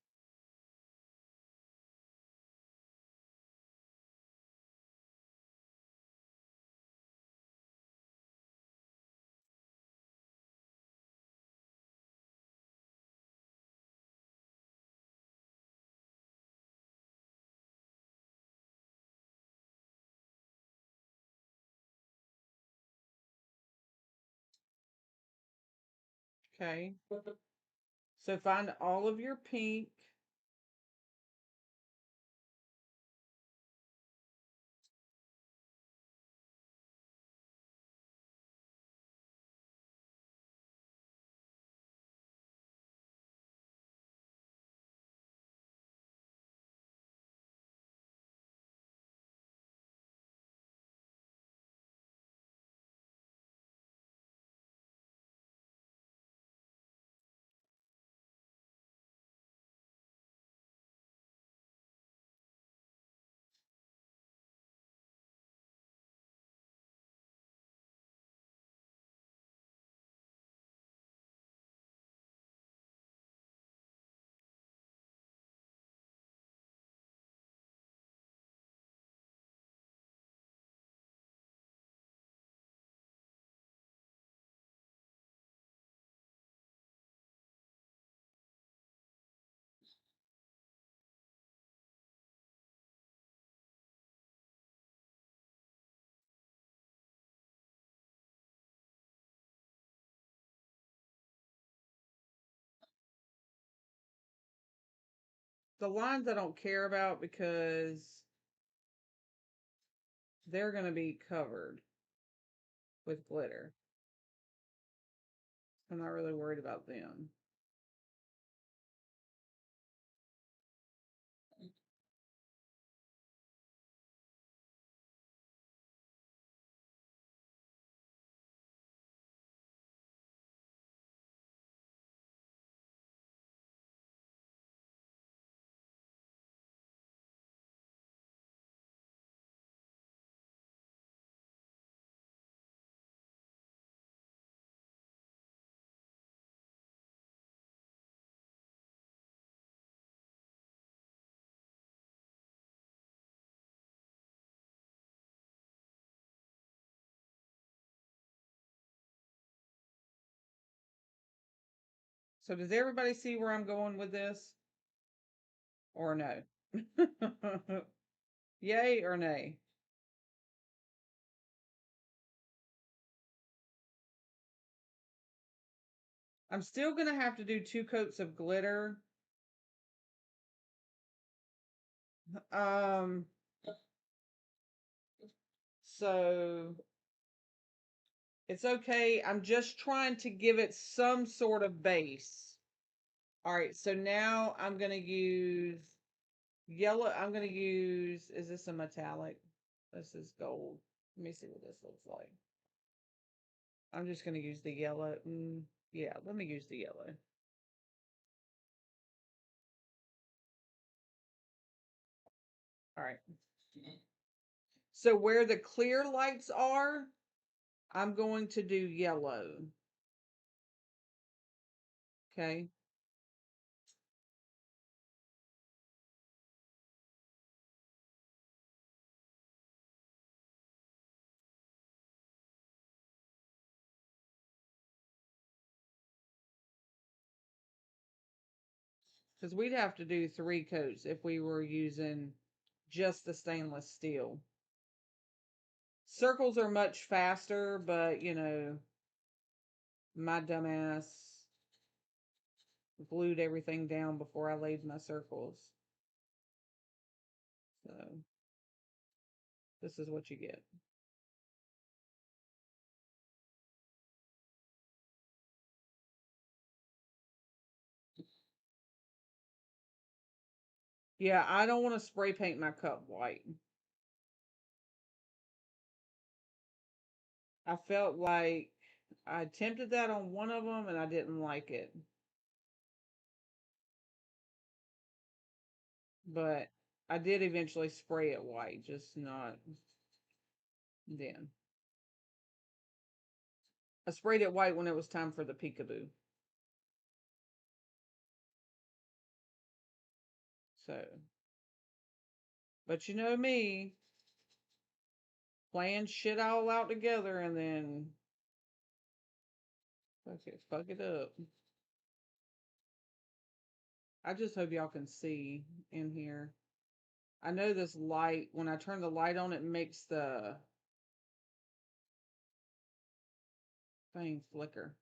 Okay. So find all of your pink. The lines I don't care about because they're going to be covered with glitter. I'm not really worried about them. So does everybody see where I'm going with this? Or no? Yay or nay? I'm still going to have to do 2 coats of glitter. Um, so it's okay. I'm just trying to give it some sort of base. All right, so now I'm going to use yellow. I'm going to use, is this a metallic? This is gold. Let me see what this looks like. I'm just going to use the yellow. Yeah, let me use the yellow. All right. So where the clear lights are, I'm going to do yellow. Okay. Because we'd have to do 3 coats if we were using just the stainless steel. Circles are much faster, but my dumbass glued everything down before I laid my circles. So This is what you get. Yeah, I don't want to spray paint my cup white. I felt like I attempted that on one of them and I didn't like it. But I did eventually spray it white, just not then. I sprayed it white when it was time for the peekaboo. So, but you know me, playing shit all out together and then fuck it up. I just hope y'all can see in here. I know this light, when I turn the light on, it makes the thing flicker.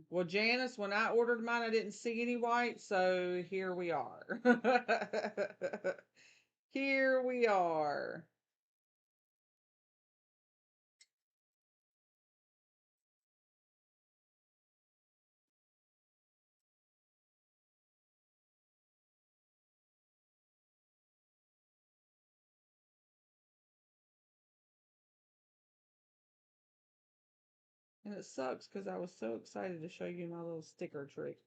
Well, Janice, when I ordered mine, I didn't see any white, so here we are. Here we are. And it sucks because I was so excited to show you my little sticker trick.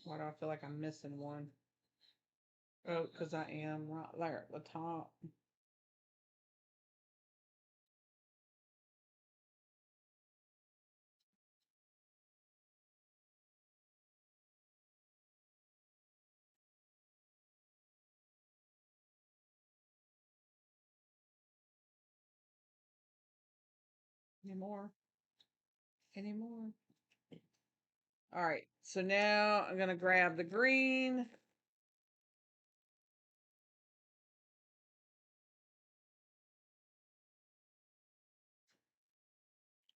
Why do I feel like I'm missing one? Oh, because I am right there at the top. Any more? Any more? All right. So now I'm going to grab the green.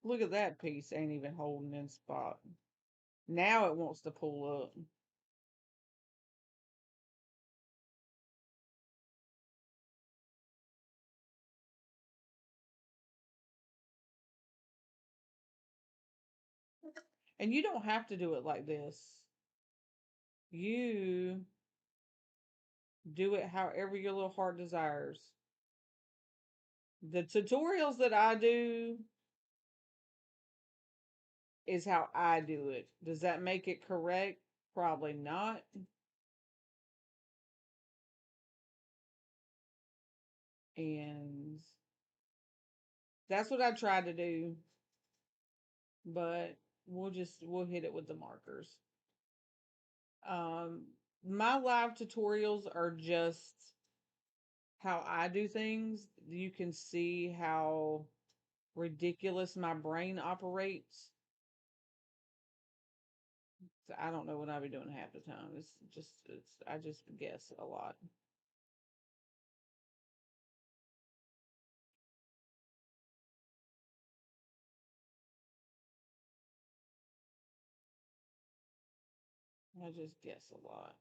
Look at that piece. Ain't even holding in spot. Now it wants to pull up. And you don't have to do it like this. You do it however your little heart desires. The tutorials that I do is how I do it. Does that make it correct? Probably not. And that's what I tried to do, but we'll hit it with the markers. Um, my live tutorials are just how I do things. You can see how ridiculous my brain operates. So I don't know what I'll be doing half the time. I just guess a lot. I just guess a lot.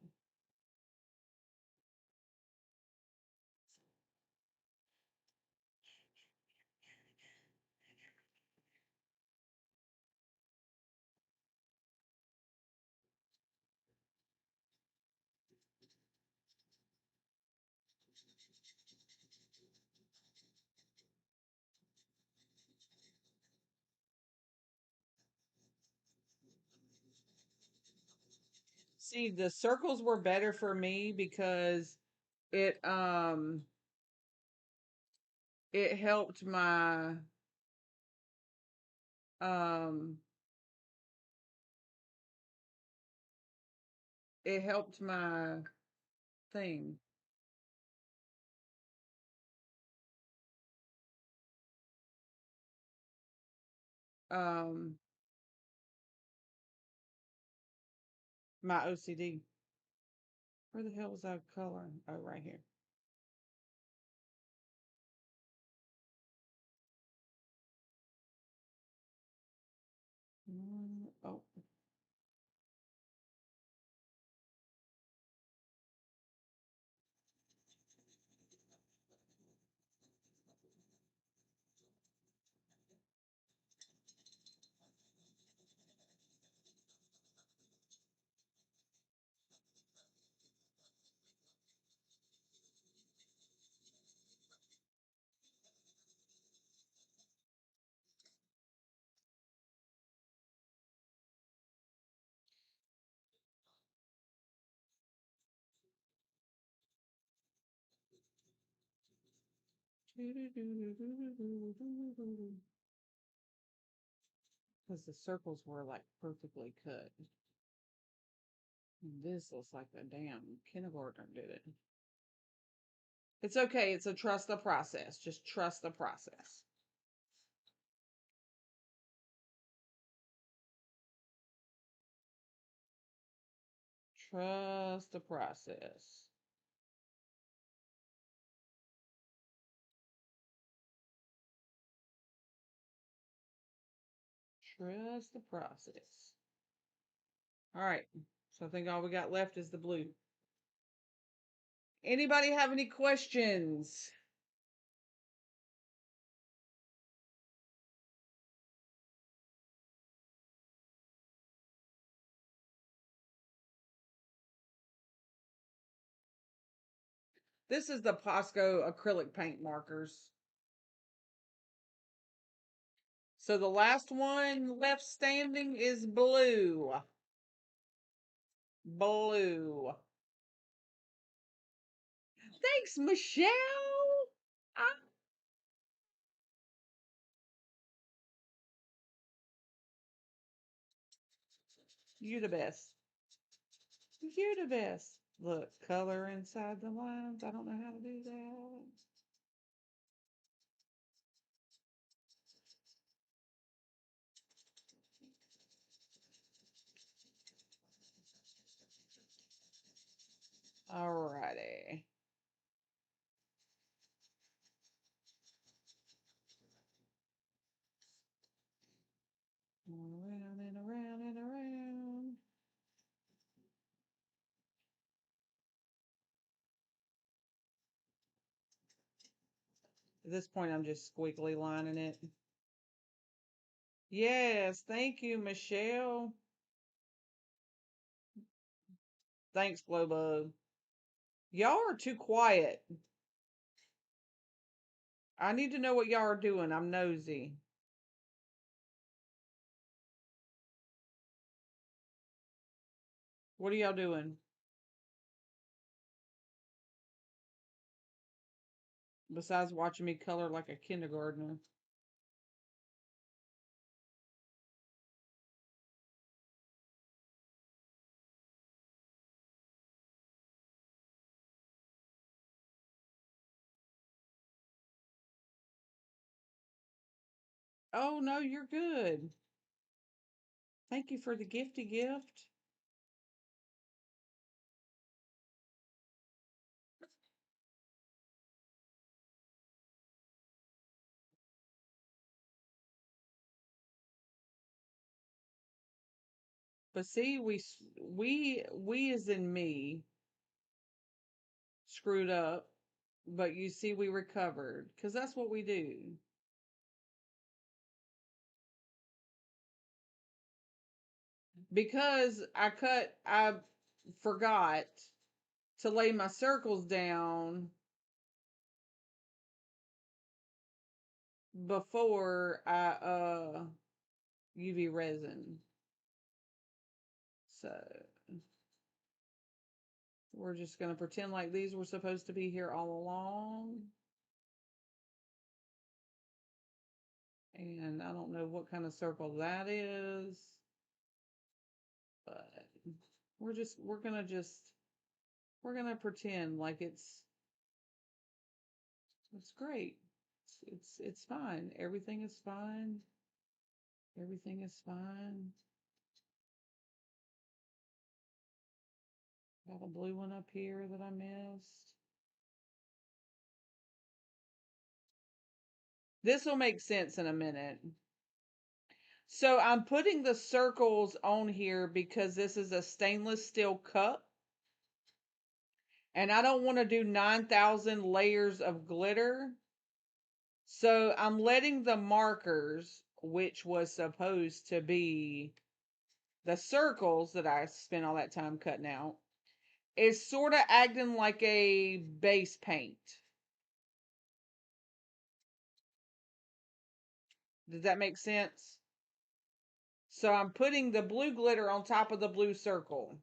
See, the circles were better for me because it um it helped my um it helped my thing. um my OCD. Where the hell was that color? Oh, right here. Oh, because the circles were like perfectly cut. This looks like a damn kindergartner did it. It's okay. It's a trust the process. Just trust the process. Trust the process. Trust the process. All right. So I think all we got left is the blue. Anybody have any questions? This is the Posco acrylic paint markers. So the last one left standing is blue. Blue. Thanks, Michelle. Ah, you the best. You're the best. Look, color inside the lines. I don't know how to do that. Alrighty. Around and around and around. At this point, I'm just squiggly lining it. Yes, thank you, Michelle. Thanks, Glowbug. Y'all are too quiet. I need to know what y'all are doing. I'm nosy. What are y'all doing? Besides watching me color like a kindergartner. Oh, no, you're good. Thank you for the gifty gift. But see, we as in me screwed up, but you see, we recovered because that's what we do. Because I forgot to lay my circles down before I UV resin. So we're just gonna pretend like these were supposed to be here all along. And I don't know what kind of circle that is, but we're gonna pretend like it's great. It's fine. Everything is fine. Everything is fine. Got a blue one up here that I missed. This will make sense in a minute. So I'm putting the circles on here because this is a stainless steel cup. And I don't want to do 9,000 layers of glitter. So I'm letting the markers, which was supposed to be the circles that I spent all that time cutting out, is sort of acting like a base paint. Does that make sense? So I'm putting the blue glitter on top of the blue circle.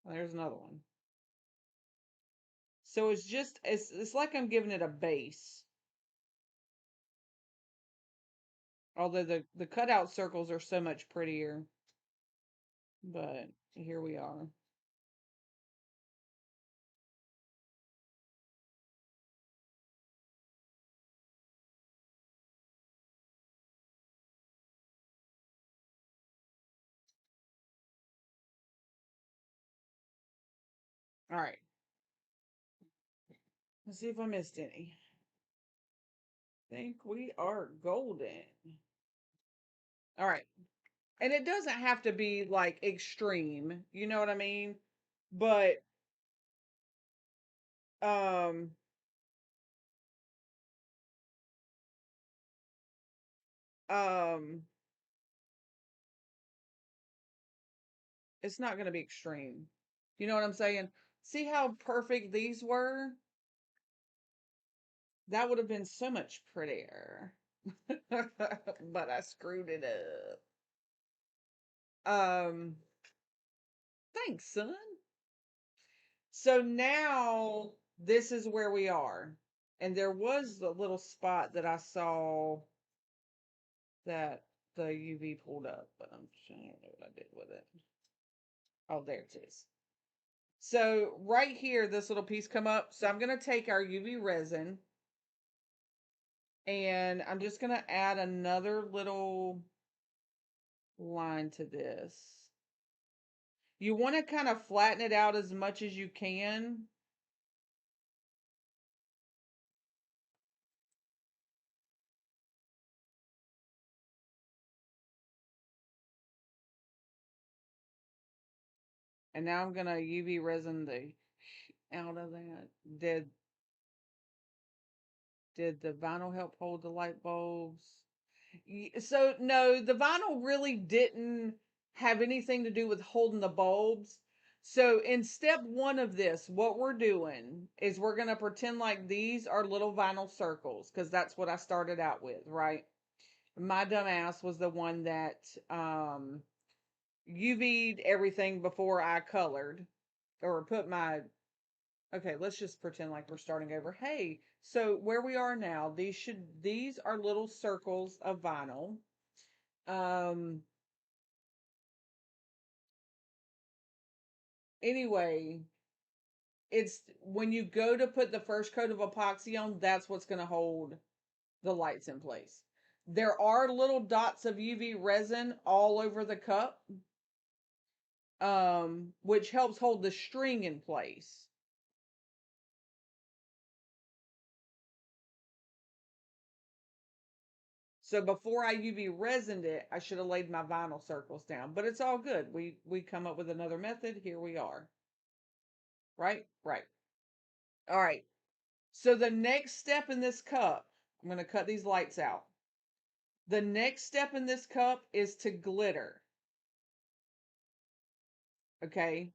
There's another one. So it's just, it's like I'm giving it a base. Although the cutout circles are so much prettier. But here we are. All right. Let's see if I missed any. I think we are golden. All right. And it doesn't have to be like extreme, you know what I mean? But um um it's not going to be extreme. You know what I'm saying? See how perfect these were? That would have been so much prettier. But I screwed it up. Thanks, son. So now this is where we are. And there was a little spot that I saw that the UV pulled up, but I don't know what I did with it. Oh, there it is. So right here, this little piece come up. So I'm going to take our UV resin and I'm just going to add another little line to this. You want to kind of flatten it out as much as you can. And now I'm going to UV resin the out of that. Did the vinyl help hold the light bulbs? So no, the vinyl really didn't have anything to do with holding the bulbs. So in step one of this, what we're doing is we're going to pretend like these are little vinyl circles because that's what I started out with, right? My dumb ass was the one that UV'd everything before I colored or put my. Okay, let's just pretend like we're starting over. Hey, so where we are now, these are little circles of vinyl. Um anyway, it's when you go to put the first coat of epoxy on, that's what's going to hold the lights in place. There are little dots of UV resin all over the cup, which helps hold the string in place. So before I UV resined it, I should have laid my vinyl circles down, but it's all good. We come up with another method. Here we are. Right? Right. All right. So the next step in this cup, I'm going to cut these lights out. The next step in this cup is to glitter. Okay.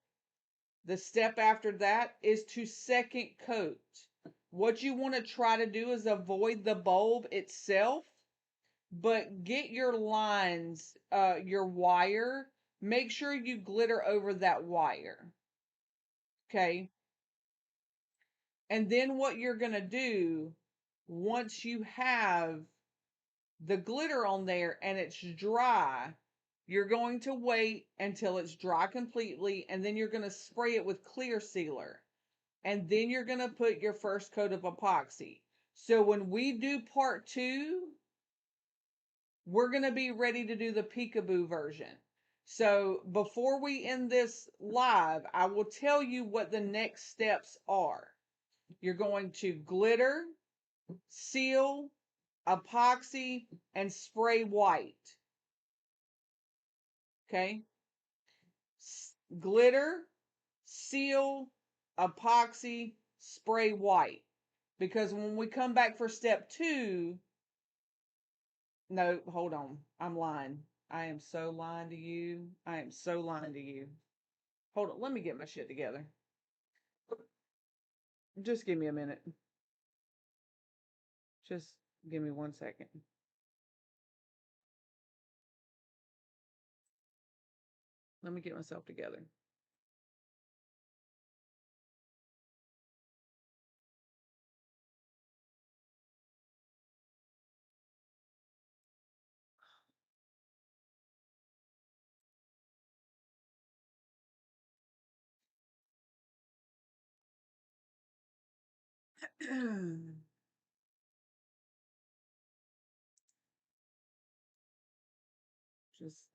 The step after that is to second coat. What you want to try to do is avoid the bulb itself, but get your lines, your wire, make sure you glitter over that wire. Okay. And then what you're going to do once you have the glitter on there and it's dry, you're going to wait until it's dry completely, and then you're going to spray it with clear sealer. And then you're going to put your first coat of epoxy. So when we do part two, we're going to be ready to do the peekaboo version. So before we end this live, I will tell you what the next steps are. You're going to glitter, seal, epoxy, and spray white. Okay? Glitter, seal, epoxy, spray white. Because when we come back for step 2, no, hold on. I'm lying. I am so lying to you. I am so lying to you. Hold on. Let me get my shit together. Just give me a minute. Just give me 1 second. Let me get myself together.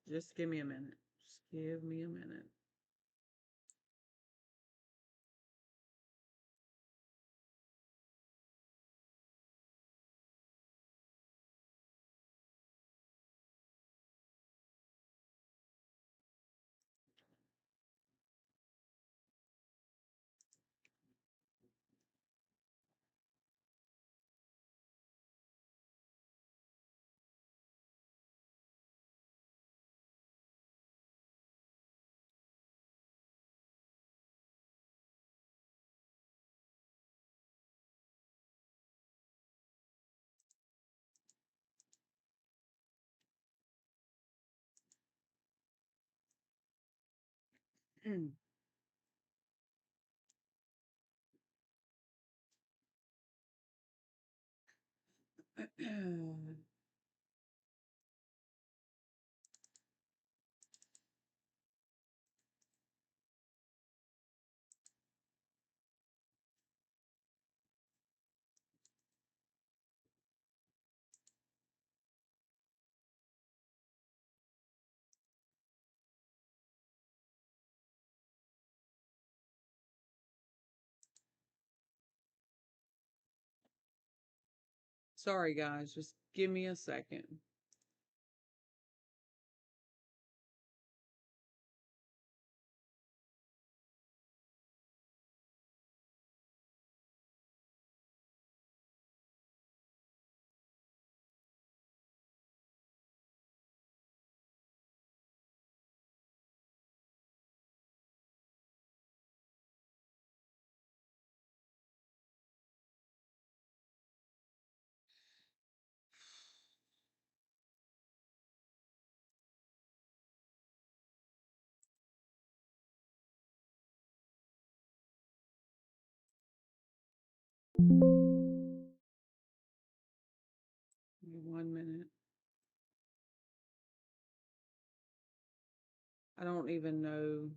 just give me a minute. Just give me a minute. Sorry, guys. Just give me a second. Give me 1 minute. I don't even know.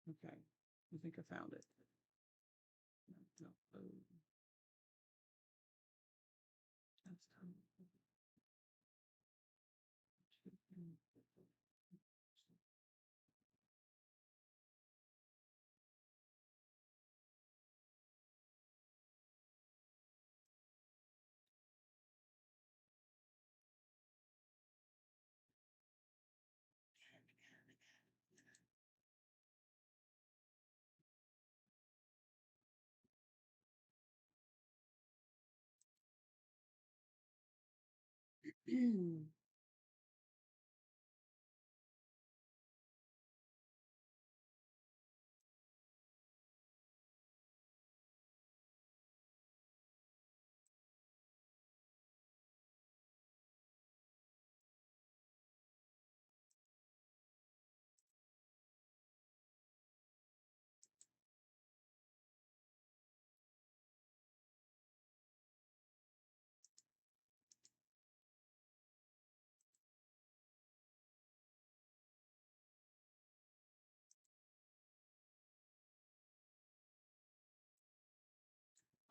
Okay. I think I found it. No, no, oh.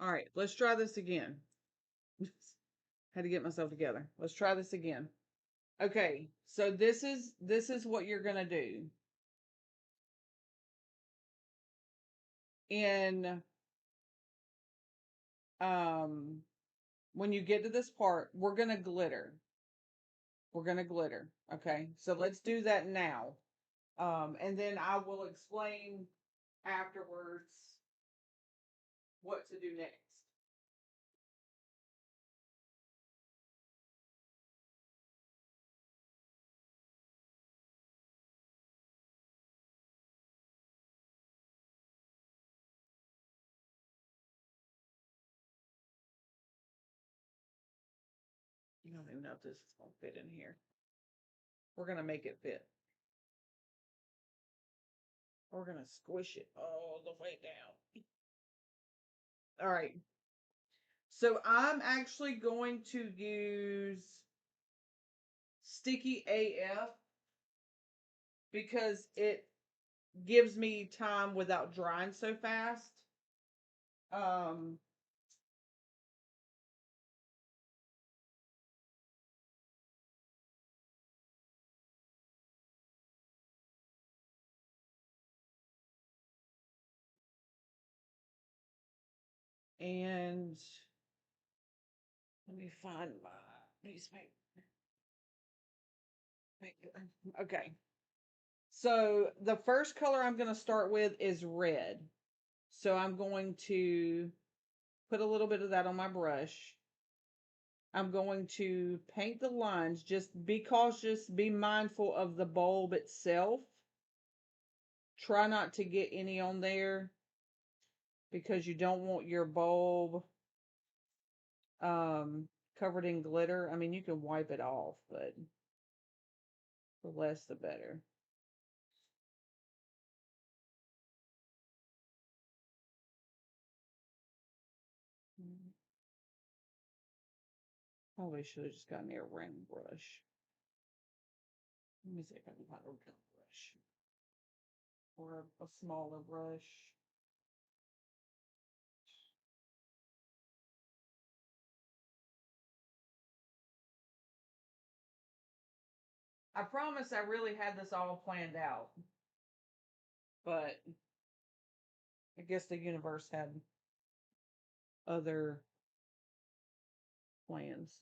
All right, let's try this again. Had to get myself together. Let's try this again. Okay, so this is what you're gonna do. In um when you get to this part, we're gonna glitter. We're gonna glitter. Okay, so let's do that now. And then I will explain afterwards what to do next. You don't even know if this is gonna fit in here. We're gonna make it fit. We're gonna squish it all the way down. All right. So I'm actually going to use Sticky AF because it gives me time without drying so fast. Um, and let me find my newspaper. Okay. So the first color I'm going to start with is red. So I'm going to put a little bit of that on my brush. I'm going to paint the lines. Just be cautious, be mindful of the bulb itself. Try not to get any on there because you don't want your bulb covered in glitter. I mean, you can wipe it off, but the less the better. Probably should have just gotten me a round brush. Let me see if I can find a round brush or a smaller brush. I promise I really had this all planned out, but I guess the universe had other plans.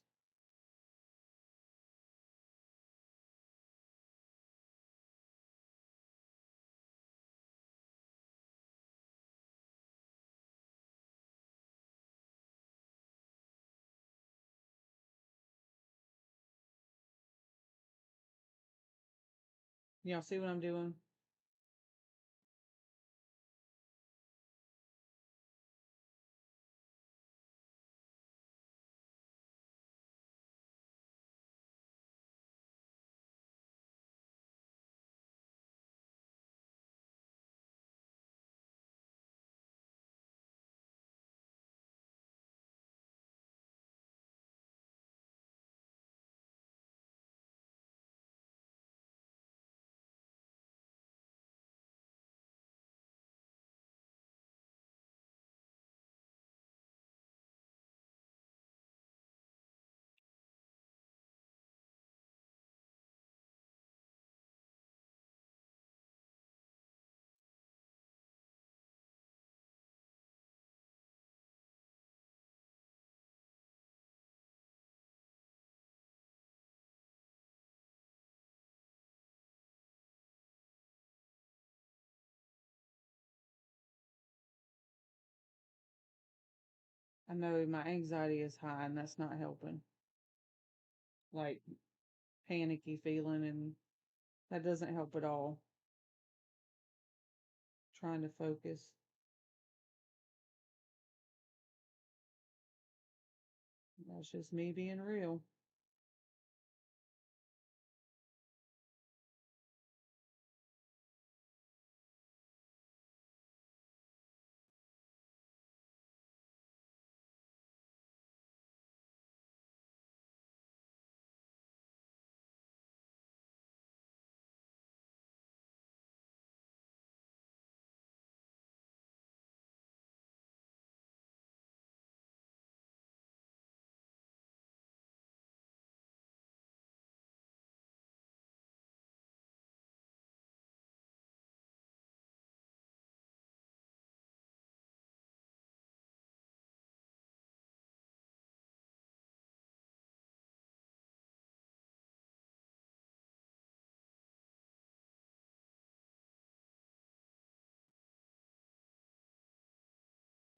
Y'all see what I'm doing? I know my anxiety is high and that's not helping. Like panicky feeling, and that doesn't help at all. Trying to focus. That's just me being real.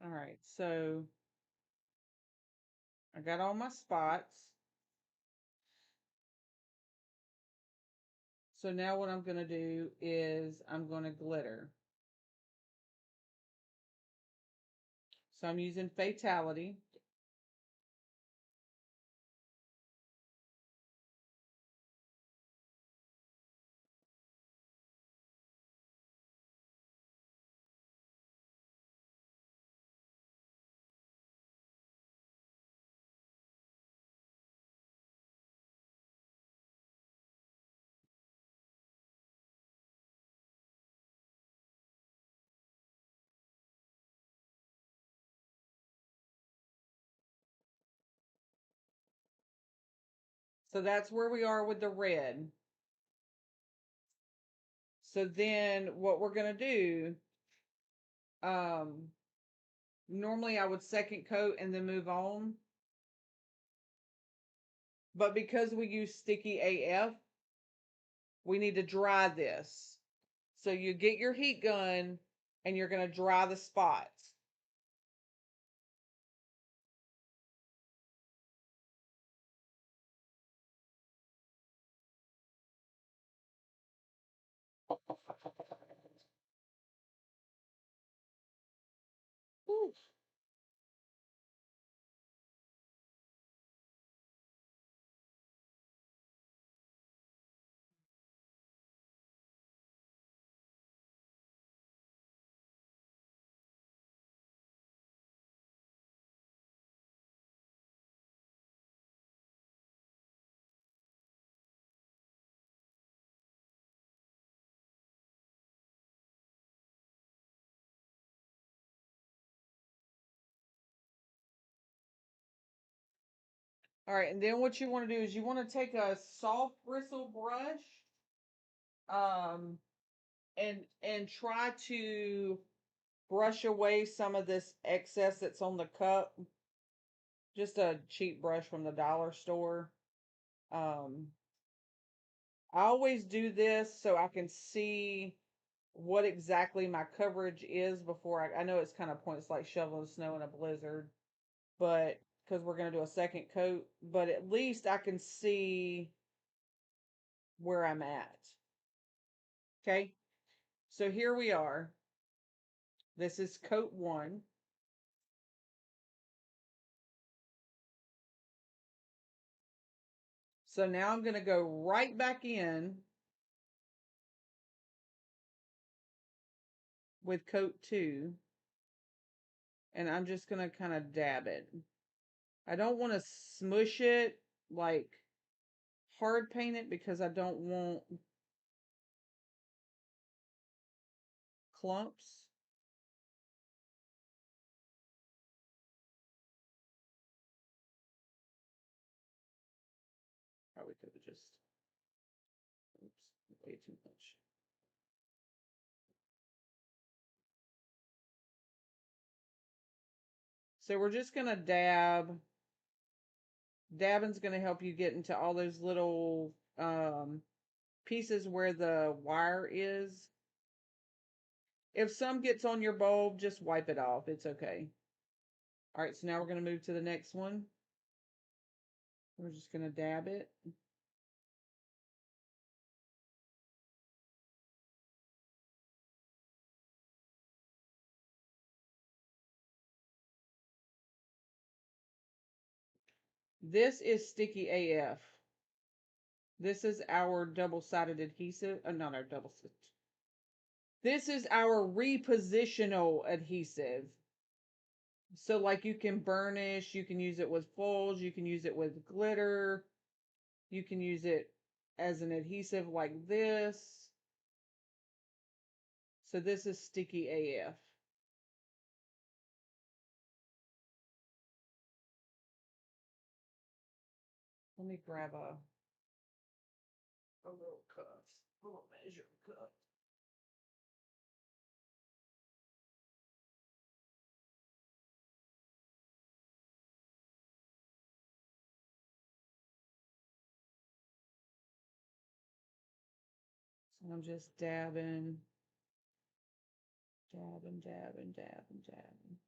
All right, so I got all my spots. So now what I'm going to do is I'm going to glitter. So I'm using Fatality. So that's where we are with the red. So then what we're going to do, um, normally I would second coat and then move on. But because we use sticky AF, we need to dry this. So you get your heat gun and you're going to dry the spots. Ooh. All right, and then what you want to do is you want to take a soft bristle brush, um, and try to brush away some of this excess that's on the cup. Just a cheap brush from the dollar store. Um, I always do this so I can see what exactly my coverage is before I know it's kind of points like shoveling snow in a blizzard, but because we're going to do a second coat, but at least I can see where I'm at. Okay. So here we are. This is coat one. So now I'm going to go right back in with coat two, and I'm just going to kind of dab it. I don't want to smush it, like hard paint it, because I don't want clumps. Probably could have just, oops, way too much. So we're just going to dab. Dabbing's going to help you get into all those little pieces where the wire is. If some gets on your bulb, just wipe it off. It's okay. All right, so now we're going to move to the next one. We're just going to dab it. This is sticky AF. This is our double-sided adhesive. Not our double-sided. This is our repositional adhesive. So like you can burnish, you can use it with foils, you can use it with glitter, you can use it as an adhesive like this. So this is sticky AF. Let me grab a little cuff, a little measure cup. So I'm just dabbing, dabbing, dabbing, dabbing, dabbing.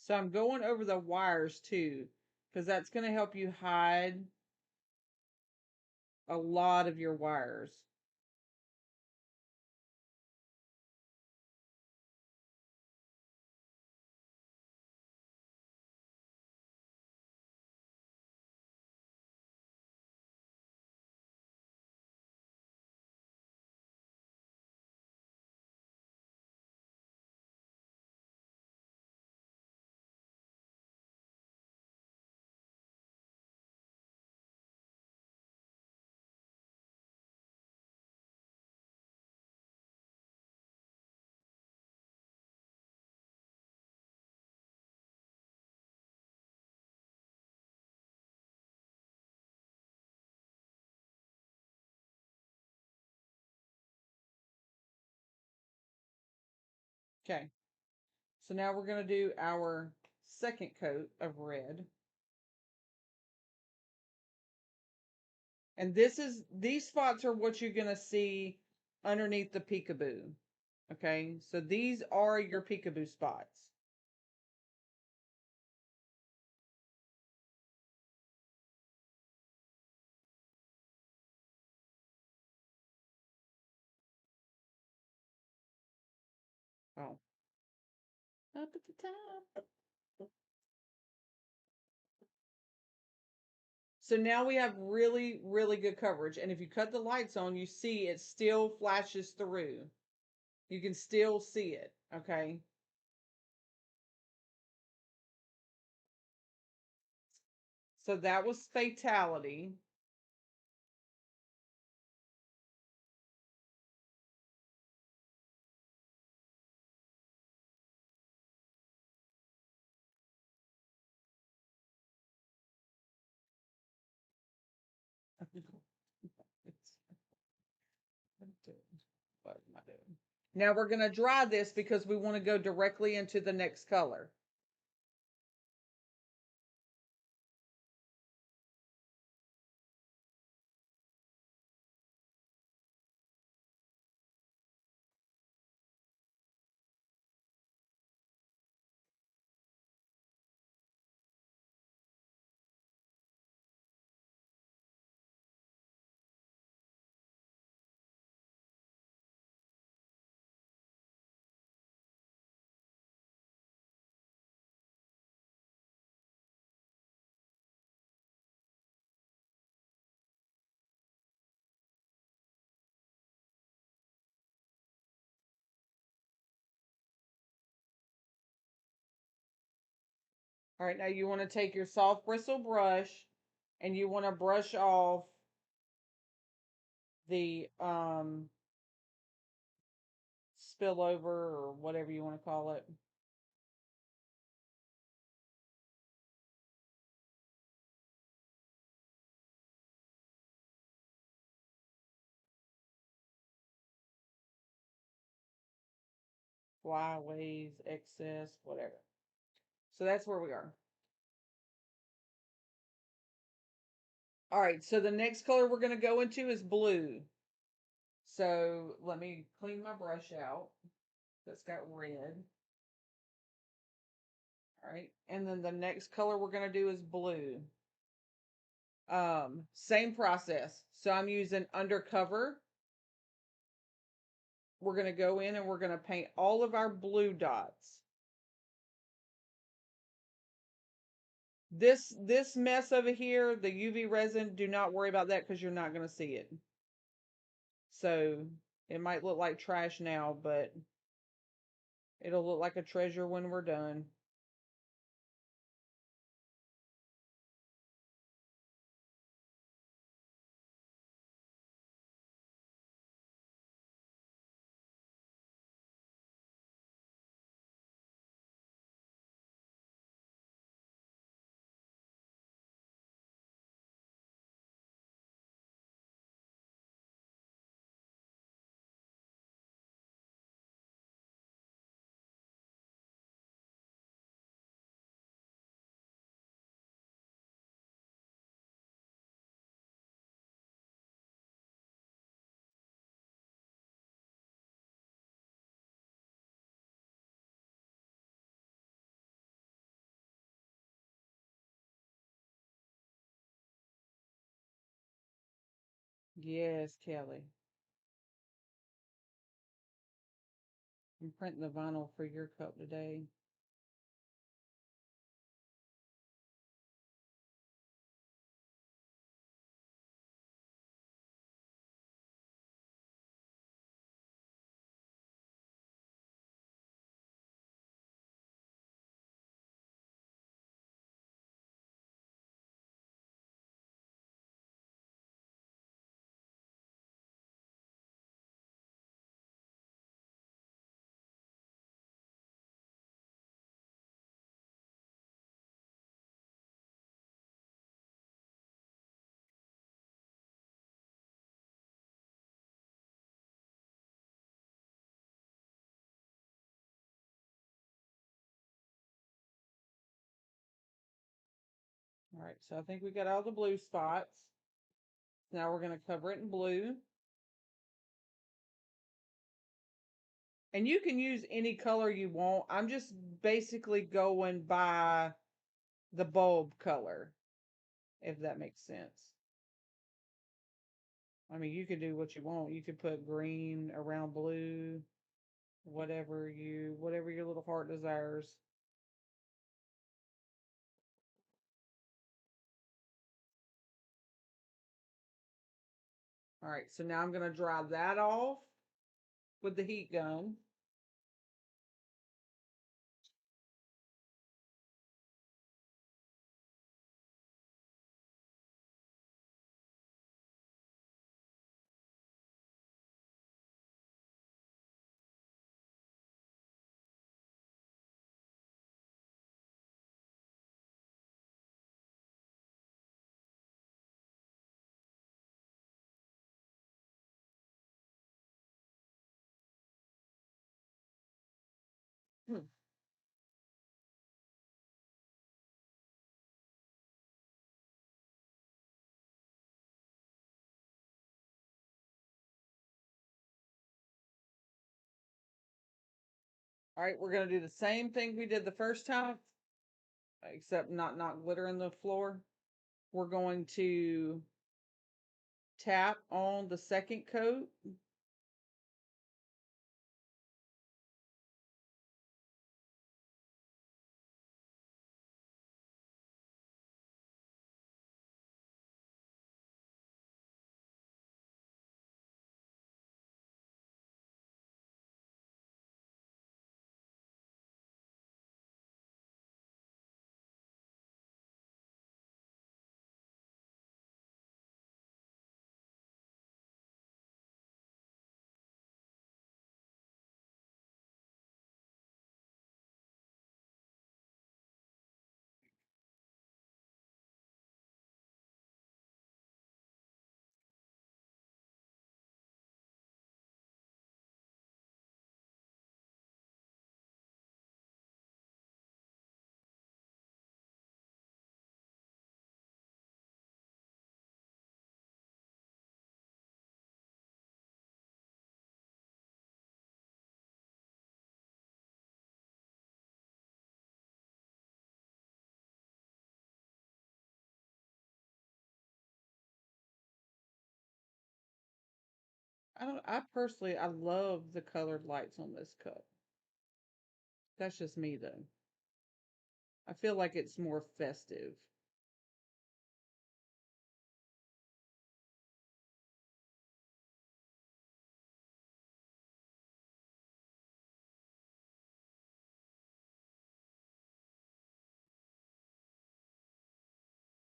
So I'm going over the wires too, because that's going to help you hide a lot of your wires. Okay. So now we're going to do our second coat of red. And these spots are what you're going to see underneath the peekaboo. Okay. So these are your peekaboo spots. Oh. Up at the top. So now we have really, really good coverage. And if you cut the lights on, you see it still flashes through. You can still see it. Okay. So that was fatality. What am I doing? Now we're going to dry this because we want to go directly into the next color. All right, now you want to take your soft bristle brush and you want to brush off the spillover or whatever you want to call it. Flyways, excess, whatever. So that's where we are. All right, so the next color we're going to go into is blue. So let me clean my brush out. That's got red. All right, and then the next color we're going to do is blue. Same process. So I'm using undercover. We're going to go in and we're going to paint all of our blue dots. This mess over here, the UV resin, do not worry about that because you're not going to see it. So it might look like trash now, but it'll look like a treasure when we're done. Yes, Kelly. I'm printing the vinyl for your cup today. All right, so I think we got all the blue spots. Now we're going to cover it in blue. And you can use any color you want. I'm just basically going by the bulb color, if that makes sense. I mean, you could do what you want. You could put green around blue, whatever your little heart desires. All right, so now I'm going to dry that off with the heat gun. Hmm. All right, we're going to do the same thing we did the first time, except not glitter in the floor. We're going to tap on the second coat. I personally, I love the colored lights on this cup. That's just me though. I feel like it's more festive.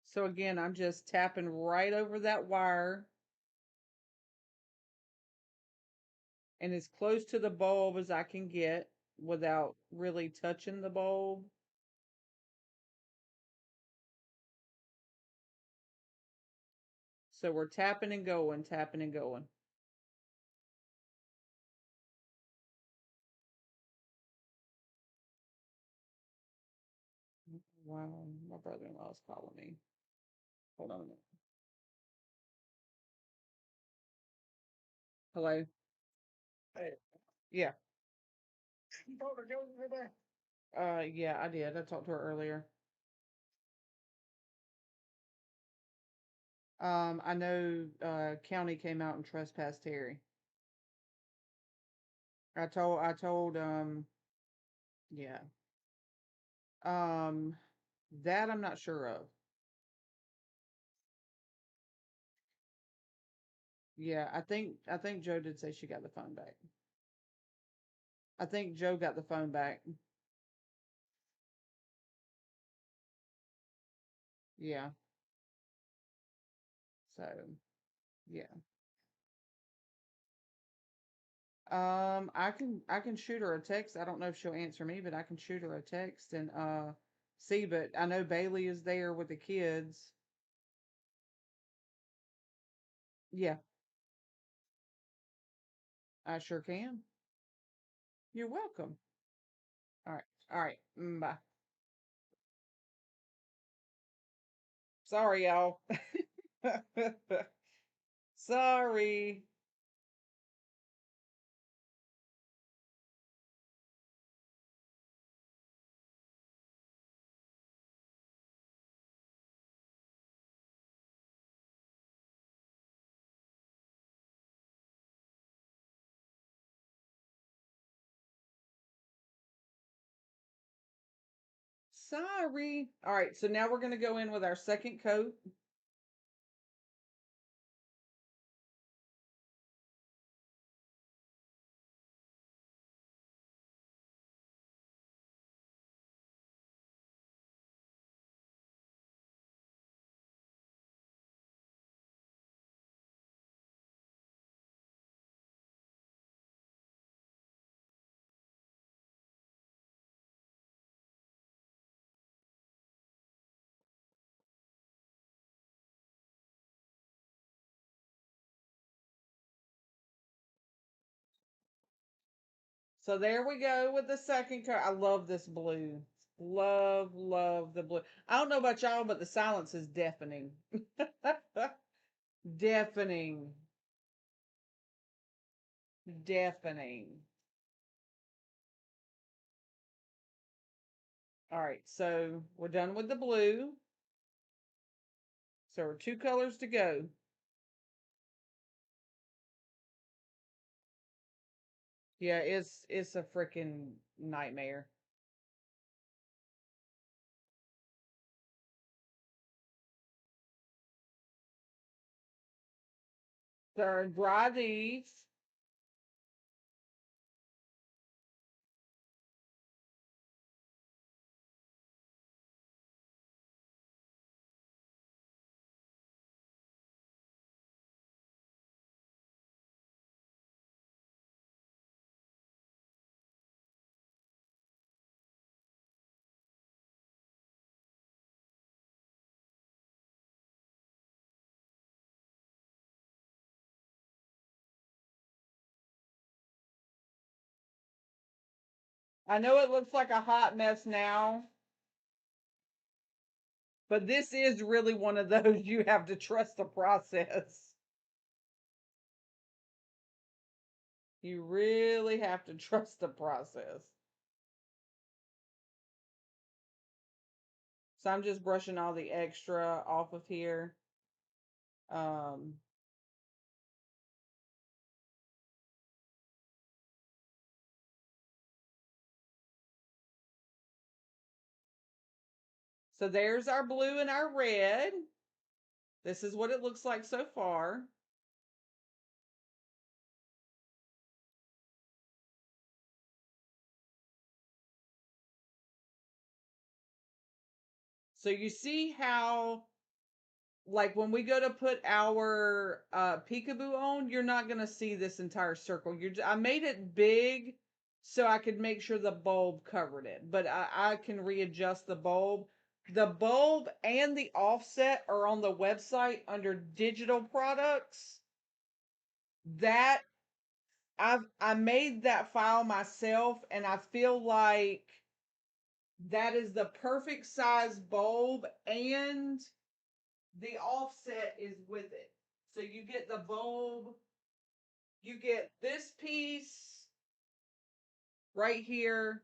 So again, I'm just tapping right over that wire and as close to the bulb as I can get without really touching the bulb. So we're tapping and going, tapping and going. Wow, my brother-in-law is calling me. Hold on a minute. Hello? Hey. Yeah. You told her go today? Yeah, I did. I talked to her earlier. I know county came out and trespassed Terry. I told yeah. Um that I'm not sure of. Yeah, I think Joe did say she got the phone back. I think Joe got the phone back. Yeah. So, yeah. I can shoot her a text. I don't know if she'll answer me, but I can shoot her a text and see, but I know Bailey is there with the kids. Yeah, I sure can. You're welcome. All right. All right. Bye. Sorry, y'all. Sorry. Sorry. All right, so now we're going to go in with our second coat. So there we go with the second coat. I love this blue. Love, love the blue. I don't know about y'all, but the silence is deafening. Deafening. Deafening. All right, so we're done with the blue. So we're two colors to go. Yeah, it's a freaking nightmare. So dry these. I know it looks like a hot mess now, but this is really one of those you have to trust the process. You really have to trust the process. So I'm just brushing all the extra off of here. Um, so there's our blue and our red. This is what it looks like so far. So you see how, like, when we go to put our peekaboo on, you're not going to see this entire circle. I made it big so I could make sure the bulb covered it, but I can readjust the bulb. The bulb and the offset are on the website under digital products. That I made that file myself, and I feel like that is the perfect size bulb, and the offset is with it. So you get the bulb, you get this piece right here,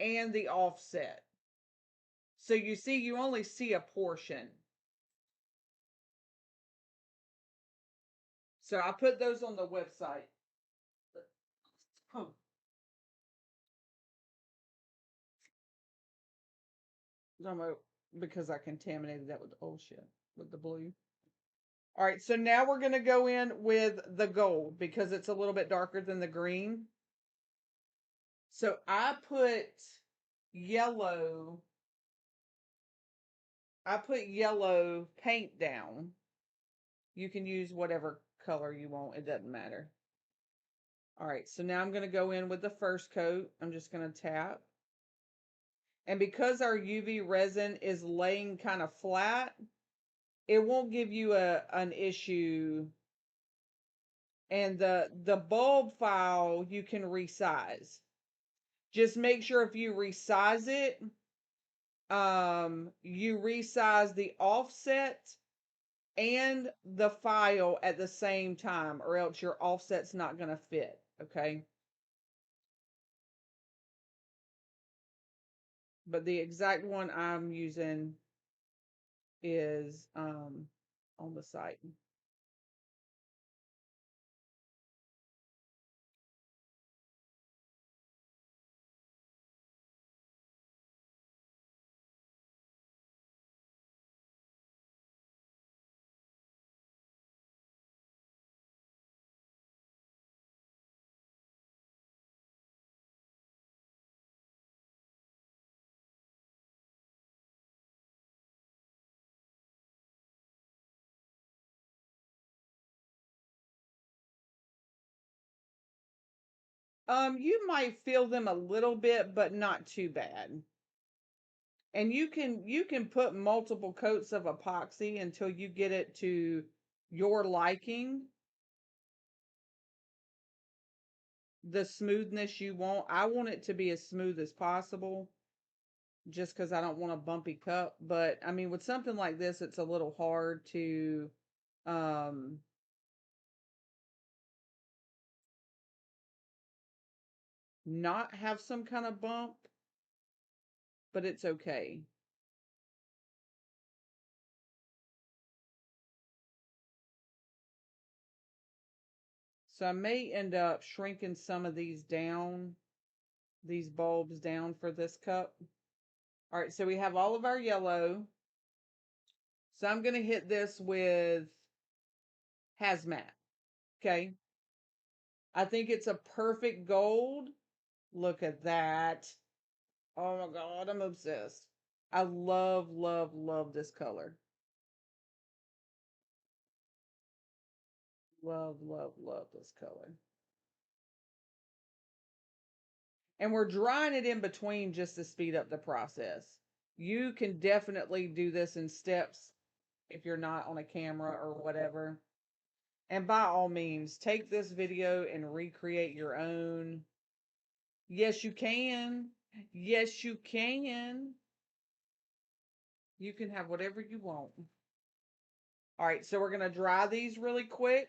and the offset. So you see, you only see a portion. So I put those on the website. Huh. Because I contaminated that with the old shit, with the blue. All right, so now we're going to go in with the gold because it's a little bit darker than the green. So yellow, I put yellow paint down. You can use whatever color you want, it doesn't matter. All right, so now I'm going to go in with the first coat. I'm just going to tap. And because our UV resin is laying kind of flat, it won't give you an issue. And the bulb file you can resize. Just make sure if you resize it, you resize the offset and the file at the same time, or else your offset's not going to fit. Okay. But the exact one I'm using is on the site. You might feel them a little bit, but not too bad. And you can put multiple coats of epoxy until you get it to your liking, the smoothness you want. I want it to be as smooth as possible just because I don't want a bumpy cup. But I mean, with something like this, it's a little hard to um, not have some kind of bump, but it's okay. So I may end up shrinking some of these down, these bulbs down for this cup. All right, so we have all of our yellow. So I'm going to hit this with hazmat. Okay. I think it's a perfect gold. Look at that. Oh my God, I'm obsessed. I love, love, love this color. Love, love, love this color. And we're drying it in between just to speed up the process. You can definitely do this in steps if you're not on a camera or whatever. And by all means, take this video and recreate your own. Yes, you can. Yes, you can. You can have whatever you want. All right, so we're going to dry these really quick.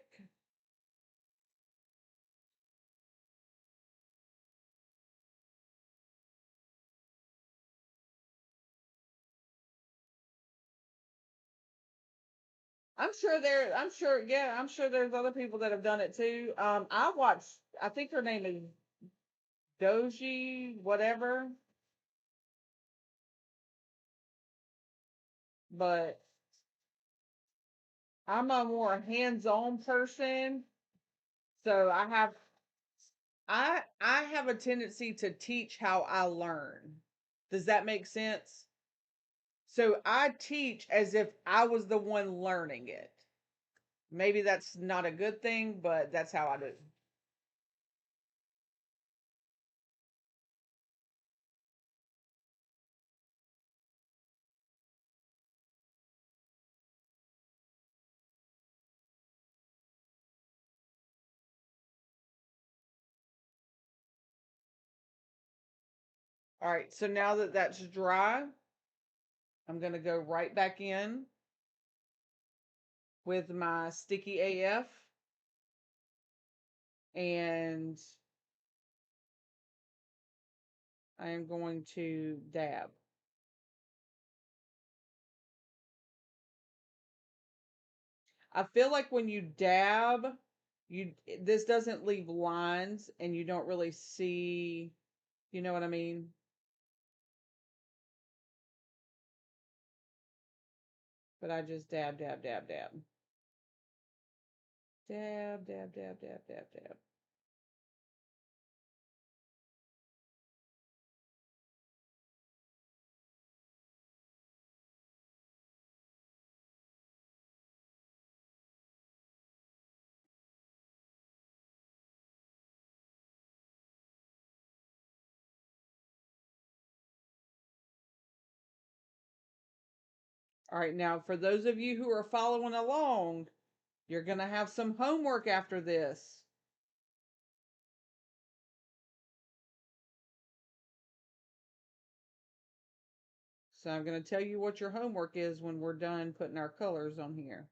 I'm sure there's other people that have done it too. I think her name is Doji, whatever, but I'm a more hands-on person. So I have a tendency to teach how I learn. Does that make sense? So I teach as if I was the one learning it. Maybe that's not a good thing, but that's how I do. All right, so now that that's dry, I'm going to go right back in with my sticky AF and I am going to dab. I feel like when you dab, This doesn't leave lines and you don't really see, you know what I mean? But I just dab, dab, dab, dab. Dab, dab, dab, dab, dab, dab. All right, now for those of you who are following along, you're going to have some homework after this. So I'm going to tell you what your homework is when we're done putting our colors on here.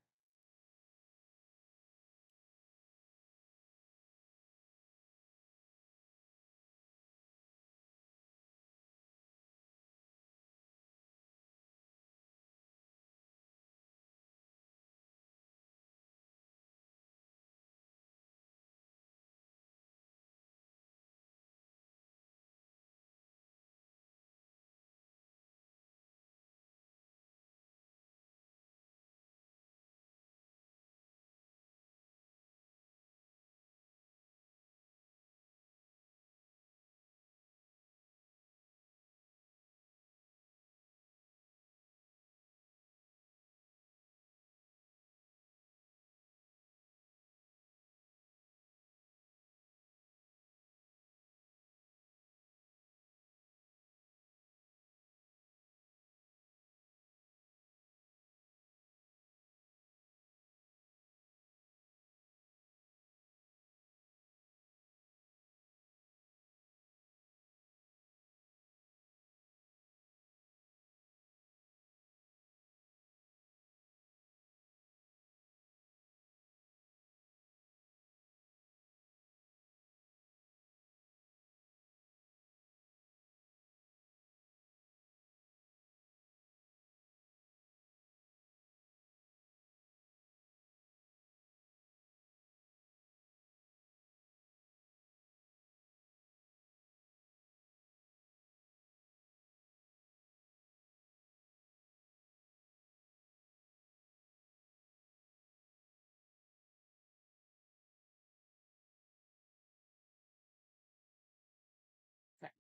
Okay.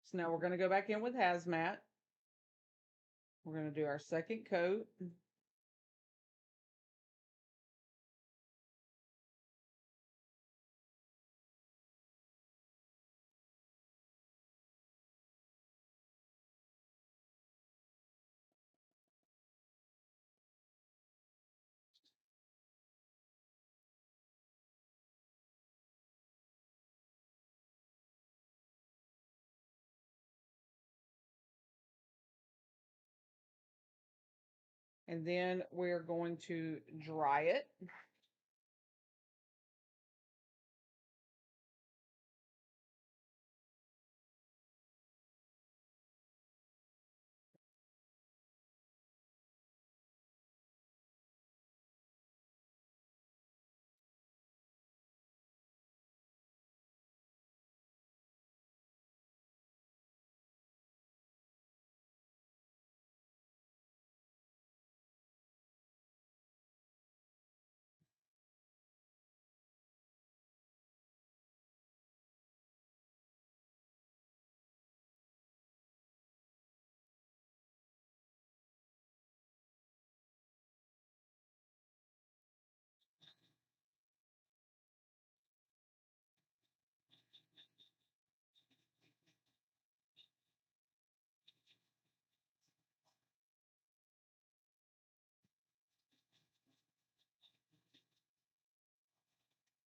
So now we're going to go back in with hazmat. We're going to do our second coat. And then we're going to dry it.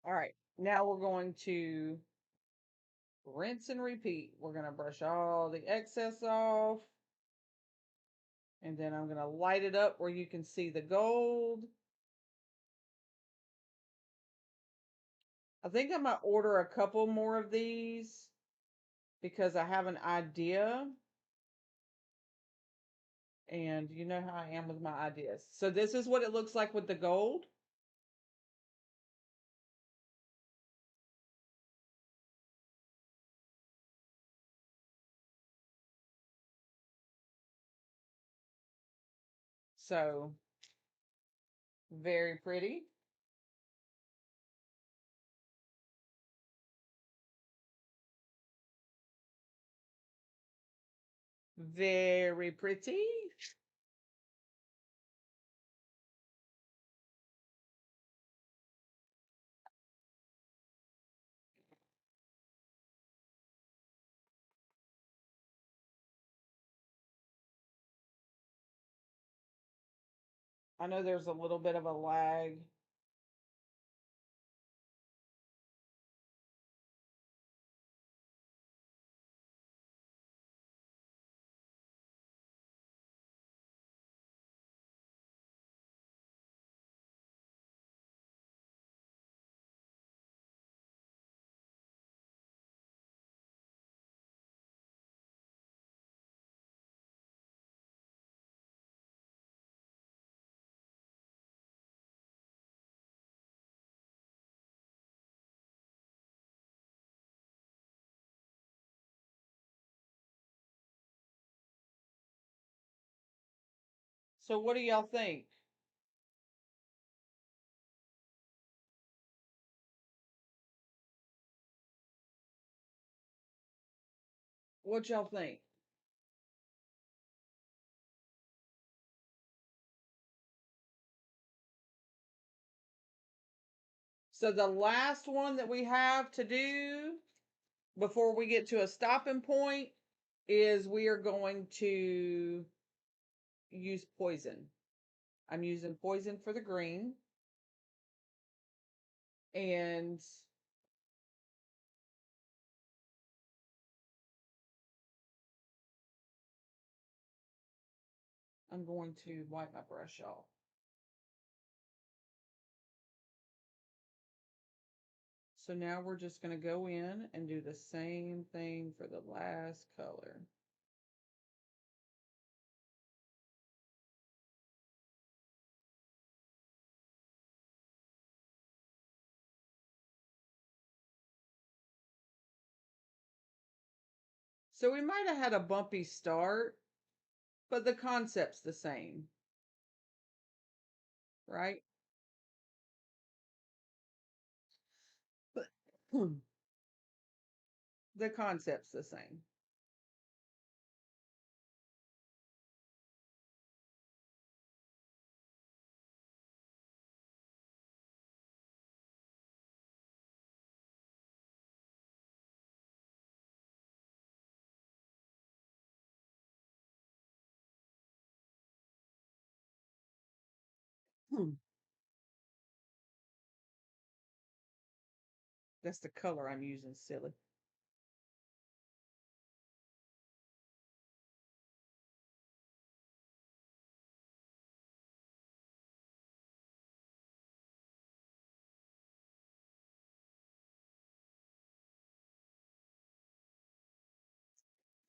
All right, now we're going to rinse and repeat. We're going to brush all the excess off. And then I'm going to light it up where you can see the gold. I think I might order a couple more of these because I have an idea. And you know how I am with my ideas. So this is what it looks like with the gold. So, very pretty. Very pretty. I know there's a little bit of a lag. So, what do y'all think? What y'all think? So, the last one that we have to do before we get to a stopping point is we are going to use poison. I'm using poison for the green. And I'm going to wipe my brush off. So now we're just going to go in and do the same thing for the last color. So we might have had a bumpy start, but the concept's the same, right? The concept's the same. That's the color I'm using, silly.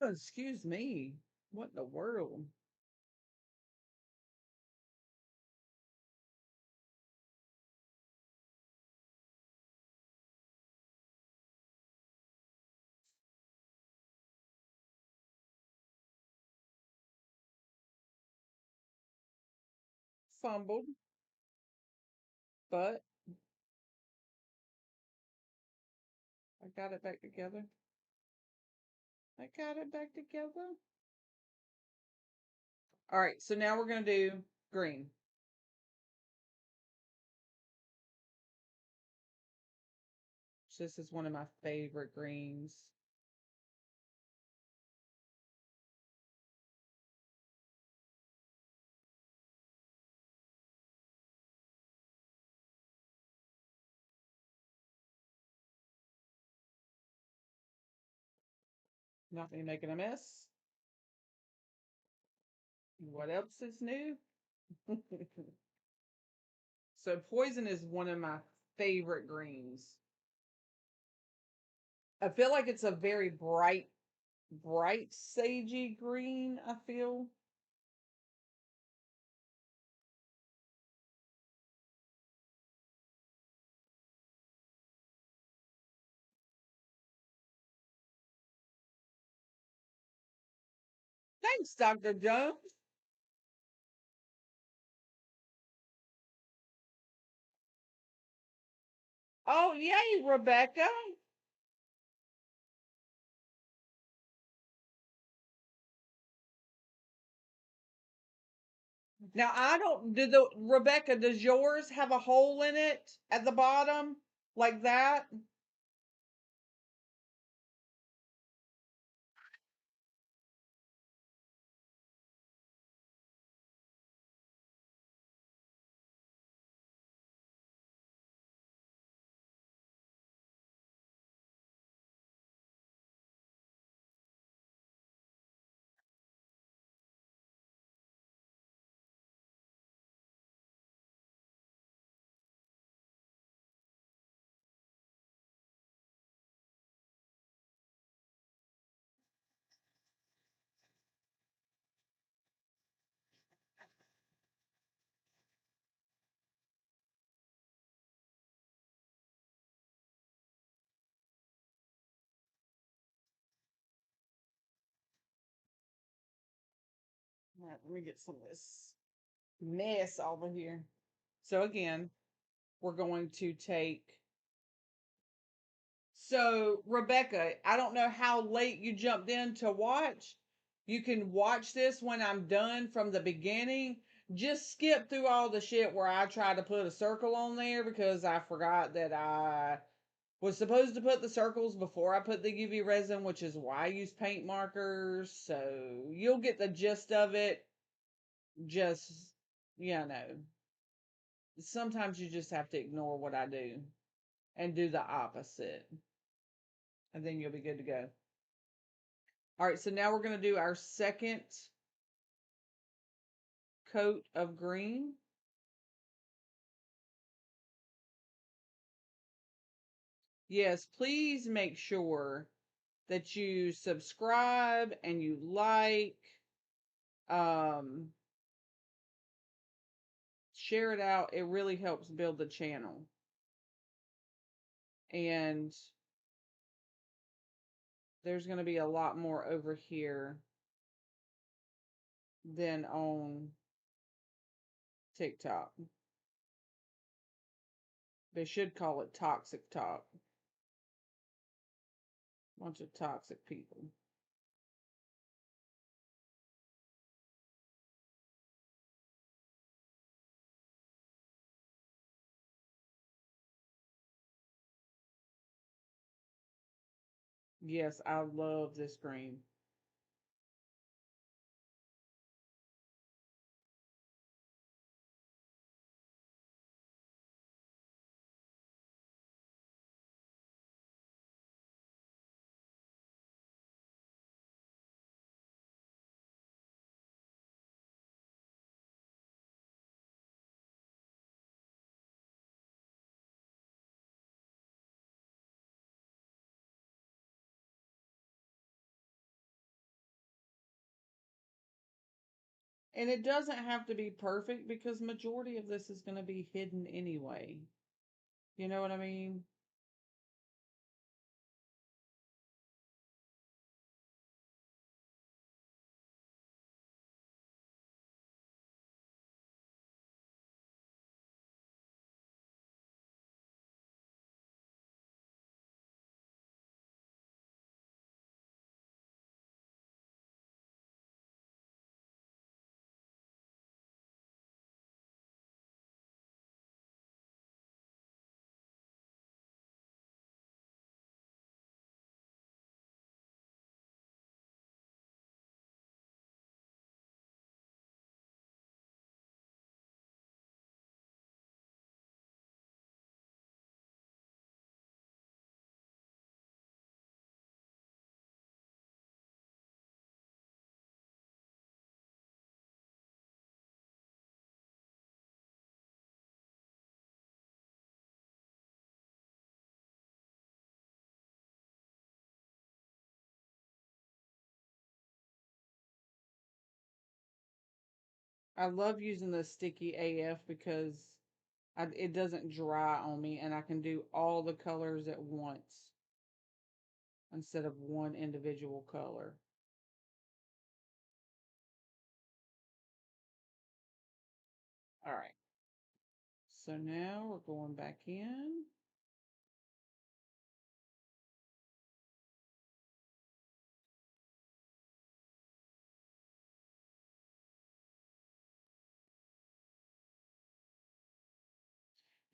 Oh, excuse me. What in the world? Fumbled, but I got it back together. I got it back together. All right, so now we're going to do green. This is one of my favorite greens. Not me making a mess. What else is new? So poison is one of my favorite greens. I feel like it's a very bright sagey green, I feel. Thanks, Dr. Jones. Oh, yay, Rebecca. Now I don't do the Rebecca, does yours have a hole in it at the bottom like that? All right, let me get some of this mess over here. So again, we're going to take. So Rebecca, I don't know how late you jumped in to watch. You can watch this when I'm done from the beginning. Just skip through all the shit where I try to put a circle on there because I forgot that I was supposed to put the circles before I put the UV resin, which is why I use paint markers. So you'll get the gist of it. Just, know, sometimes you just have to ignore what I do and do the opposite, and then you'll be good to go. All right, so now we're going to do our second coat of green. Yes, please make sure that you subscribe and you like, um, share it out. It really helps build the channel. And there's going to be a lot more over here than on TikTok. They should call it Toxic Talk. Bunch of toxic people. Yes, I love this green. And it doesn't have to be perfect because majority of this is going to be hidden anyway. You know what I mean? I love using the sticky AF because it doesn't dry on me and I can do all the colors at once instead of one individual color. All right. So now we're going back in.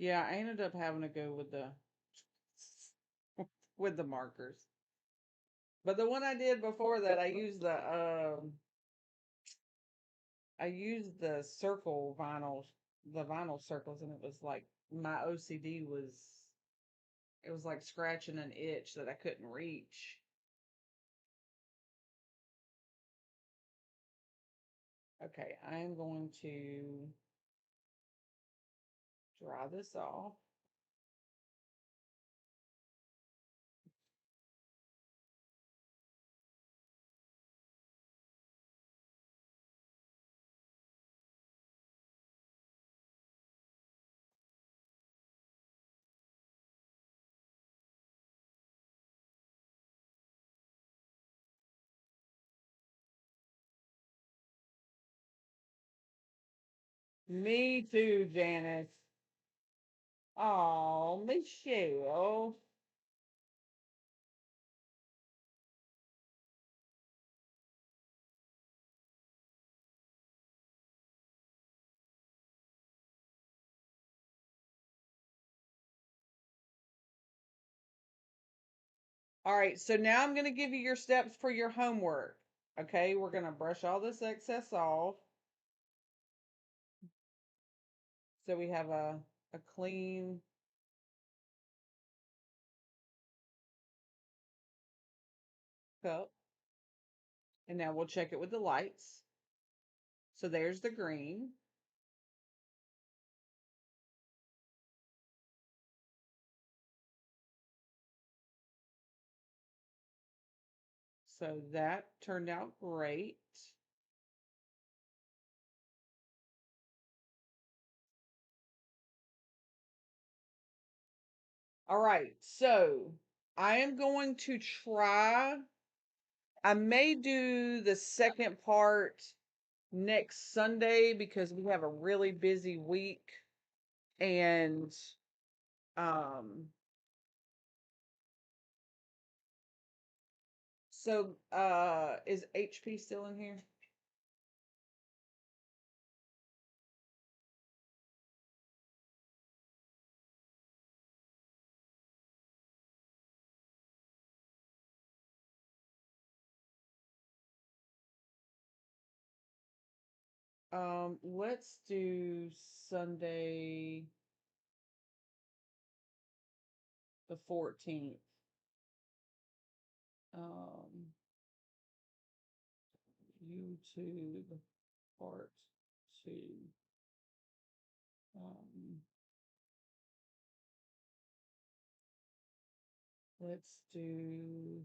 Yeah, I ended up having to go with the with the markers. But the one I did before that, I used the circle vinyl, the vinyl circles, and it was like my OCD was, it was like scratching an itch that I couldn't reach. Okay, I am going to dry this off. Me too, Janice. Oh, Michelle. All right, so now I'm going to give you your steps for your homework. Okay, we're going to brush all this excess off. So we have a clean cup. And now we'll check it with the lights. So there's the green. So that turned out great. All right, so I am going to try. I may do the second part next Sunday because we have a really busy week. And um so is HP still in here? Let's do Sunday the 14th. Um, YouTube part two. Um, let's do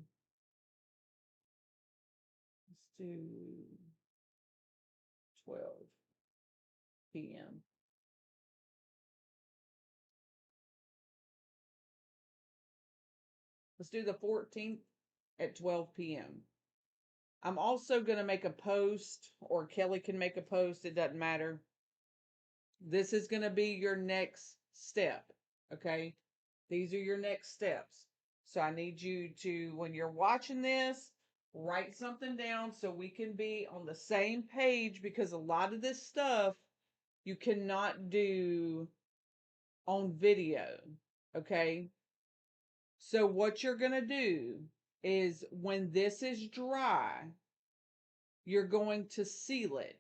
let's do 12 p.m. Let's do the 14th at 12 p.m. I'm also going to make a post, or Kelly can make a post. It doesn't matter. This is going to be your next step. Okay. These are your next steps. So I need you to, when you're watching this, write something down so we can be on the same page, because a lot of this stuff you cannot do on video. Okay. So what you're going to do is when this is dry, you're going to seal it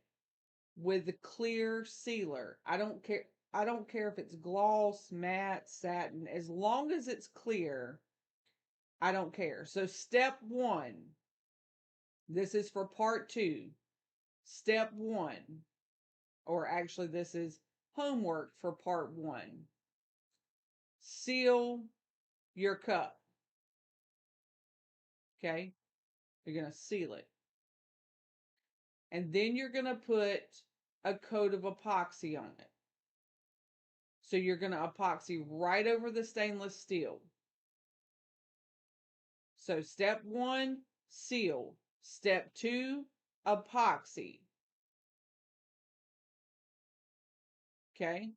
with a clear sealer. I don't care if it's gloss, matte, satin, as long as it's clear, I don't care. So step 1, this is for part 2. Step 1, or actually this is homework for part 1. Seal your cup. Okay? You're going to seal it. And then you're going to put a coat of epoxy on it. So you're going to epoxy right over the stainless steel. So step 1, seal. Step 2, epoxy. Okay?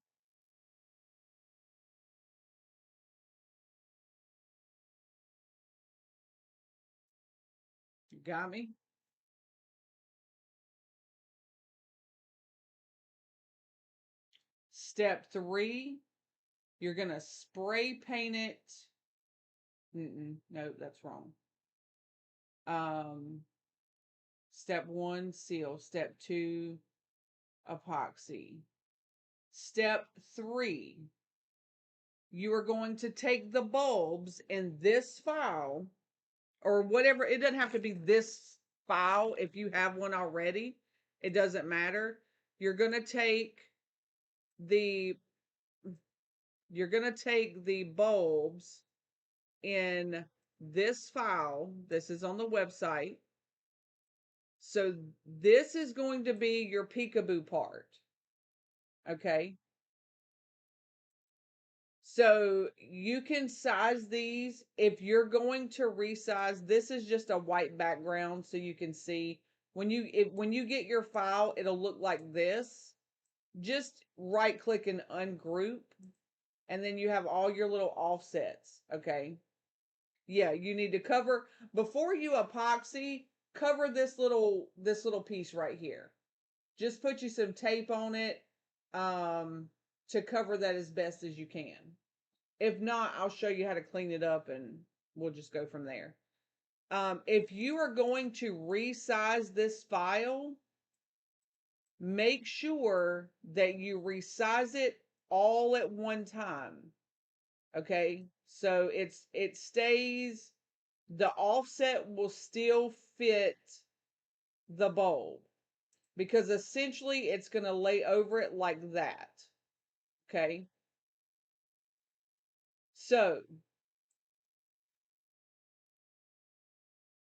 You got me? Step 3, You're going to spray paint it. No, that's wrong. Um, Step 1, seal. Step 2, epoxy. Step 3, you are going to take the bulbs in this file or whatever. It doesn't have to be this file if you have one already. It doesn't matter. You're going to take the bulbs in this file. This is on the website. So this is going to be your peekaboo part. Okay. So you can size these. If you're going to resize, this is just a white background so you can see. When you get your file, it'll look like this. Just right click and ungroup, and then you have all your little offsets. Okay. Yeah, you need to cover before you epoxy, cover this little piece right here. Just put you some tape on it to cover that as best as you can. If not, I'll show you how to clean it up and we'll just go from there. If you are going to resize this file, make sure that you resize it all at one time. Okay, so it stays, the offset will still fit the bulb because essentially it's going to lay over it like that. Okay, so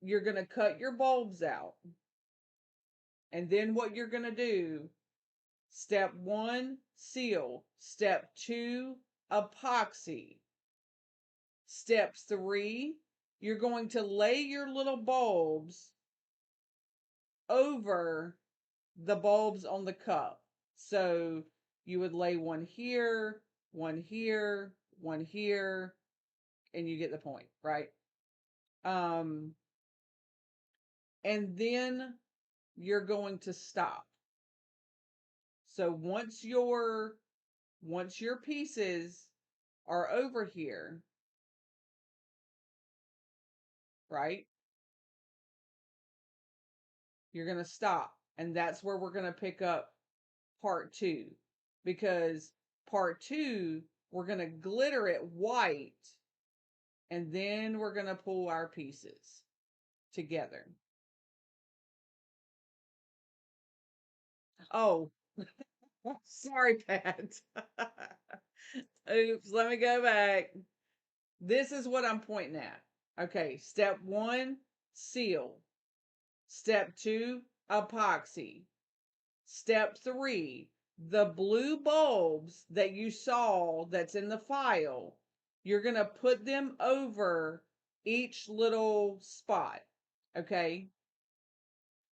you're going to cut your bulbs out, and then what you're going to do, step 1, seal. Step 2, epoxy. Step 3, you're going to lay your little bulbs over the bulbs on the cup. So you would lay one here, one here, one here, and you get the point, right? And then you're going to stop. So once your pieces are over here, right? You're going to stop. And that's where we're going to pick up part 2. Because part 2, we're going to glitter it white. And then we're going to pull our pieces together. Oh, sorry, Pat. Oops, let me go back. This is what I'm pointing at. Okay, step 1, seal. Step 2, epoxy. Step 3, the blue bulbs that you saw that's in the file, you're going to put them over each little spot. Okay?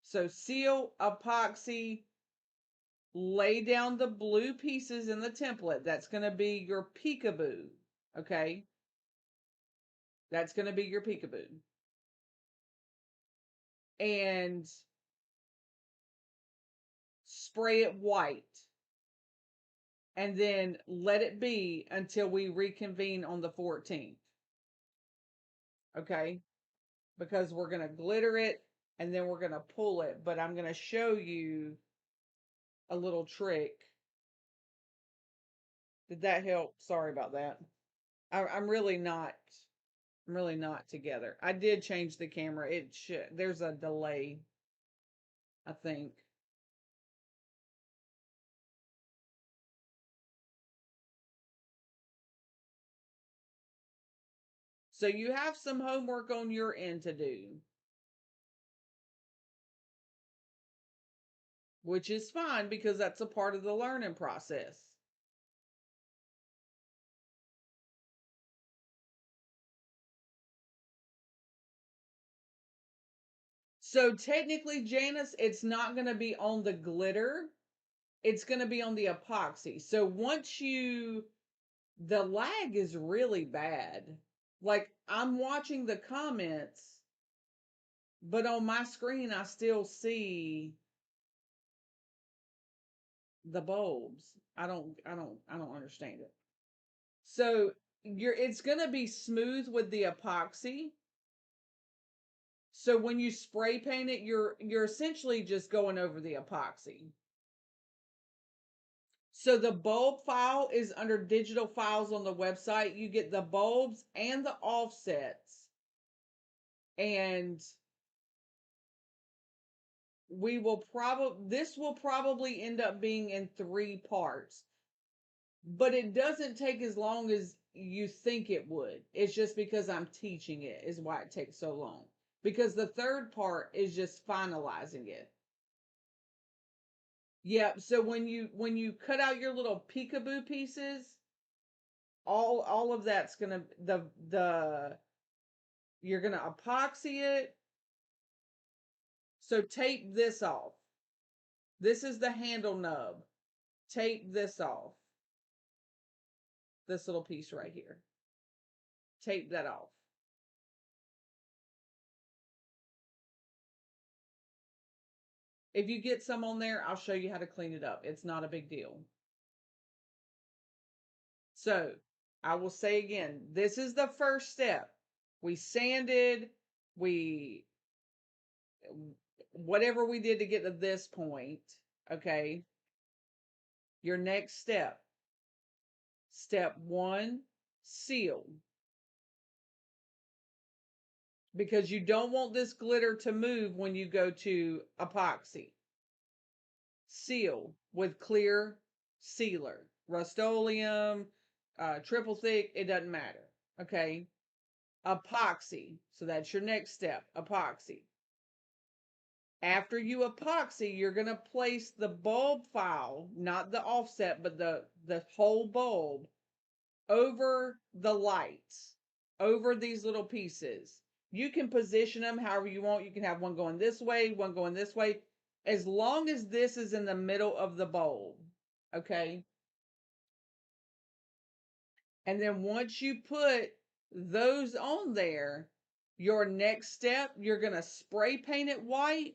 So seal, epoxy, lay down the blue pieces in the template. That's going to be your peekaboo. Okay? That's going to be your peekaboo. And spray it white. And then let it be until we reconvene on the 14th. Okay? Because we're going to glitter it and then we're going to pull it. But I'm going to show you a little trick. Did that help? Sorry about that. I'm really not. I'm really not together. I did change the camera. It should. There's a delay, I think. So you have some homework on your end to do, which is fine because that's a part of the learning process. So technically, Janice, it's not going to be on the glitter. It's going to be on the epoxy. So once the lag is really bad. Like I'm watching the comments, but on my screen, I still see the bulbs. I don't understand it. So it's going to be smooth with the epoxy. So when you spray paint it, you're essentially just going over the epoxy. So the bulb file is under digital files on the website. You get the bulbs and the offsets. And this will probably end up being in 3 parts. But it doesn't take as long as you think it would. It's just because I'm teaching it is why it takes so long. Because the third part is just finalizing it. Yeah, so when you cut out your little peekaboo pieces, all of that's gonna the you're gonna epoxy it. So tape this off. This is the handle nub. Tape this off. This little piece right here. Tape that off. If you get some on there, I'll show you how to clean it up. It's not a big deal. So I will say again, this is the first step. We sanded, we whatever we did to get to this point. Okay. Your next step. Step 1, seal. Because you don't want this glitter to move when you go to epoxy. Seal with clear sealer. Rust-Oleum, triple thick, it doesn't matter. Okay. Epoxy. So that's your next step. Epoxy. After you epoxy, you're going to place the bulb file, not the offset, but the whole bulb over the lights, over these little pieces. You can position them however you want. You can have one going this way, one going this way, as long as this is in the middle of the bulb. Okay. And then once you put those on there, your next step, you're going to spray paint it white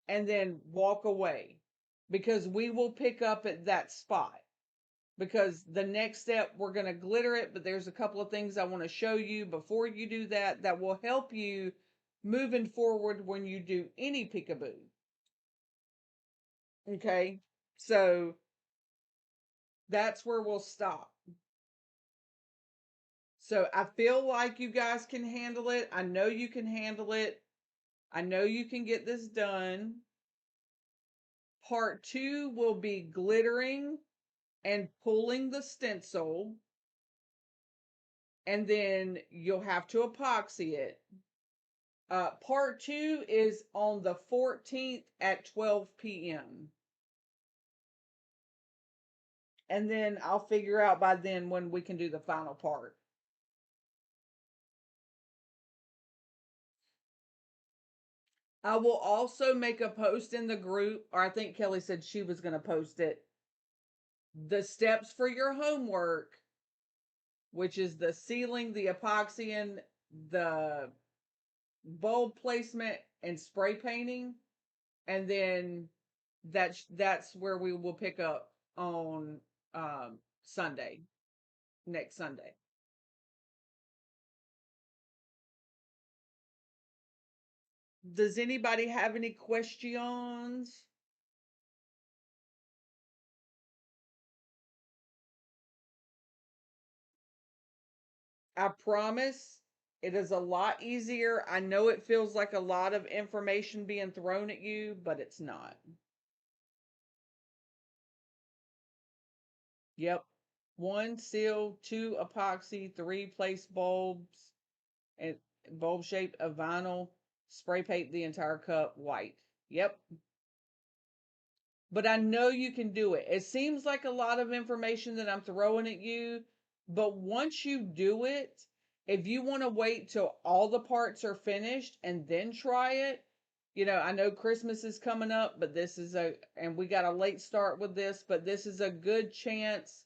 and then walk away, because we will pick up at that spot. Because the next step, we're going to glitter it, but there's a couple of things I want to show you before you do that that will help you moving forward when you do any peekaboo. Okay, so that's where we'll stop. So I feel like you guys can handle it. I know you can handle it. I know you can get this done. Part 2 will be glittering and pulling the stencil, and then you'll have to epoxy it. Part 2 is on the 14th at 12 p.m. And then I'll figure out by then when we can do the final part. I will also make a post in the group, or I think Kelly said she was going to post it. The steps for your homework, which is the sealing, the epoxying, the bulb placement, and spray painting. And then that's where we will pick up on Sunday, next Sunday. Does anybody have any questions? I promise it is a lot easier. I know it feels like a lot of information being thrown at you, but it's not. Yep. 1 seal, 2 epoxy, 3 place bulbs, and bulb shape of vinyl, spray paint the entire cup white. Yep. But I know you can do it. It seems like a lot of information that I'm throwing at you, but once you do it, if you want to wait till all the parts are finished and then try it, I know Christmas is coming up, but and we got a late start with this, but this is a good chance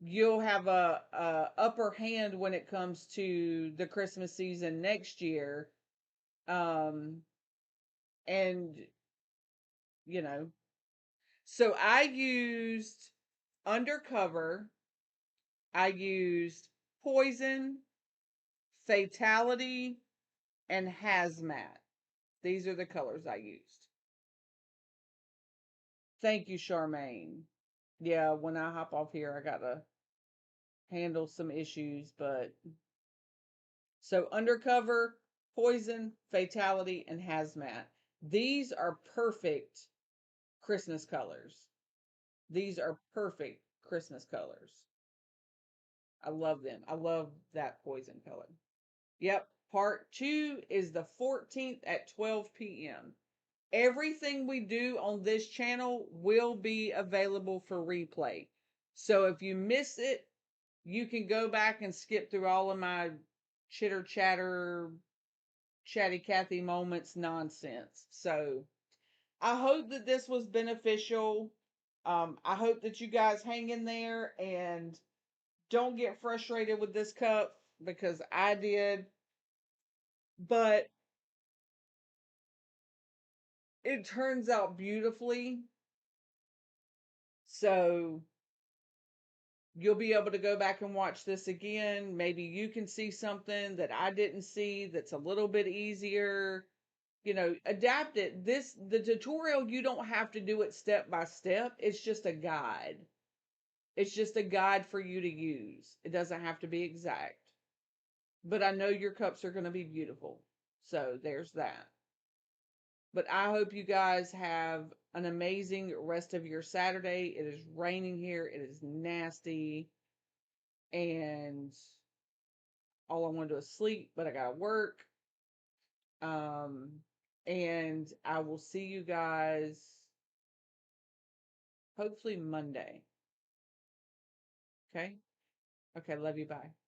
you'll have a upper hand when it comes to the Christmas season next year. And you know, so I used Undercover I used Poison, Fatality, and Hazmat. These are the colors I used. Thank you, Charmaine. Yeah, when I hop off here, I gotta handle some issues, but so Undercover, Poison, Fatality, and Hazmat. These are perfect Christmas colors. These are perfect Christmas colors. I love them. I love that poison color. Yep. Part two is the 14th at 12 p.m. Everything we do on this channel will be available for replay. So if you miss it, you can go back and skip through all of my chitter chatter, chatty Cathy moments nonsense. So I hope that this was beneficial. I hope that you guys hang in there and don't get frustrated with this cup because I did. But it turns out beautifully. So you'll be able to go back and watch this again. Maybe you can see something that I didn't see that's a little bit easier. Adapt it. The tutorial, you don't have to do it step by step. It's just a guide. It's just a guide for you to use. It doesn't have to be exact. But I know your cups are going to be beautiful. So there's that. But I hope you guys have an amazing rest of your Saturday. It is raining here. It is nasty. And all I want to do is sleep, but I got to work. Um, and I will see you guys hopefully Monday. Okay? Okay, love you. Bye.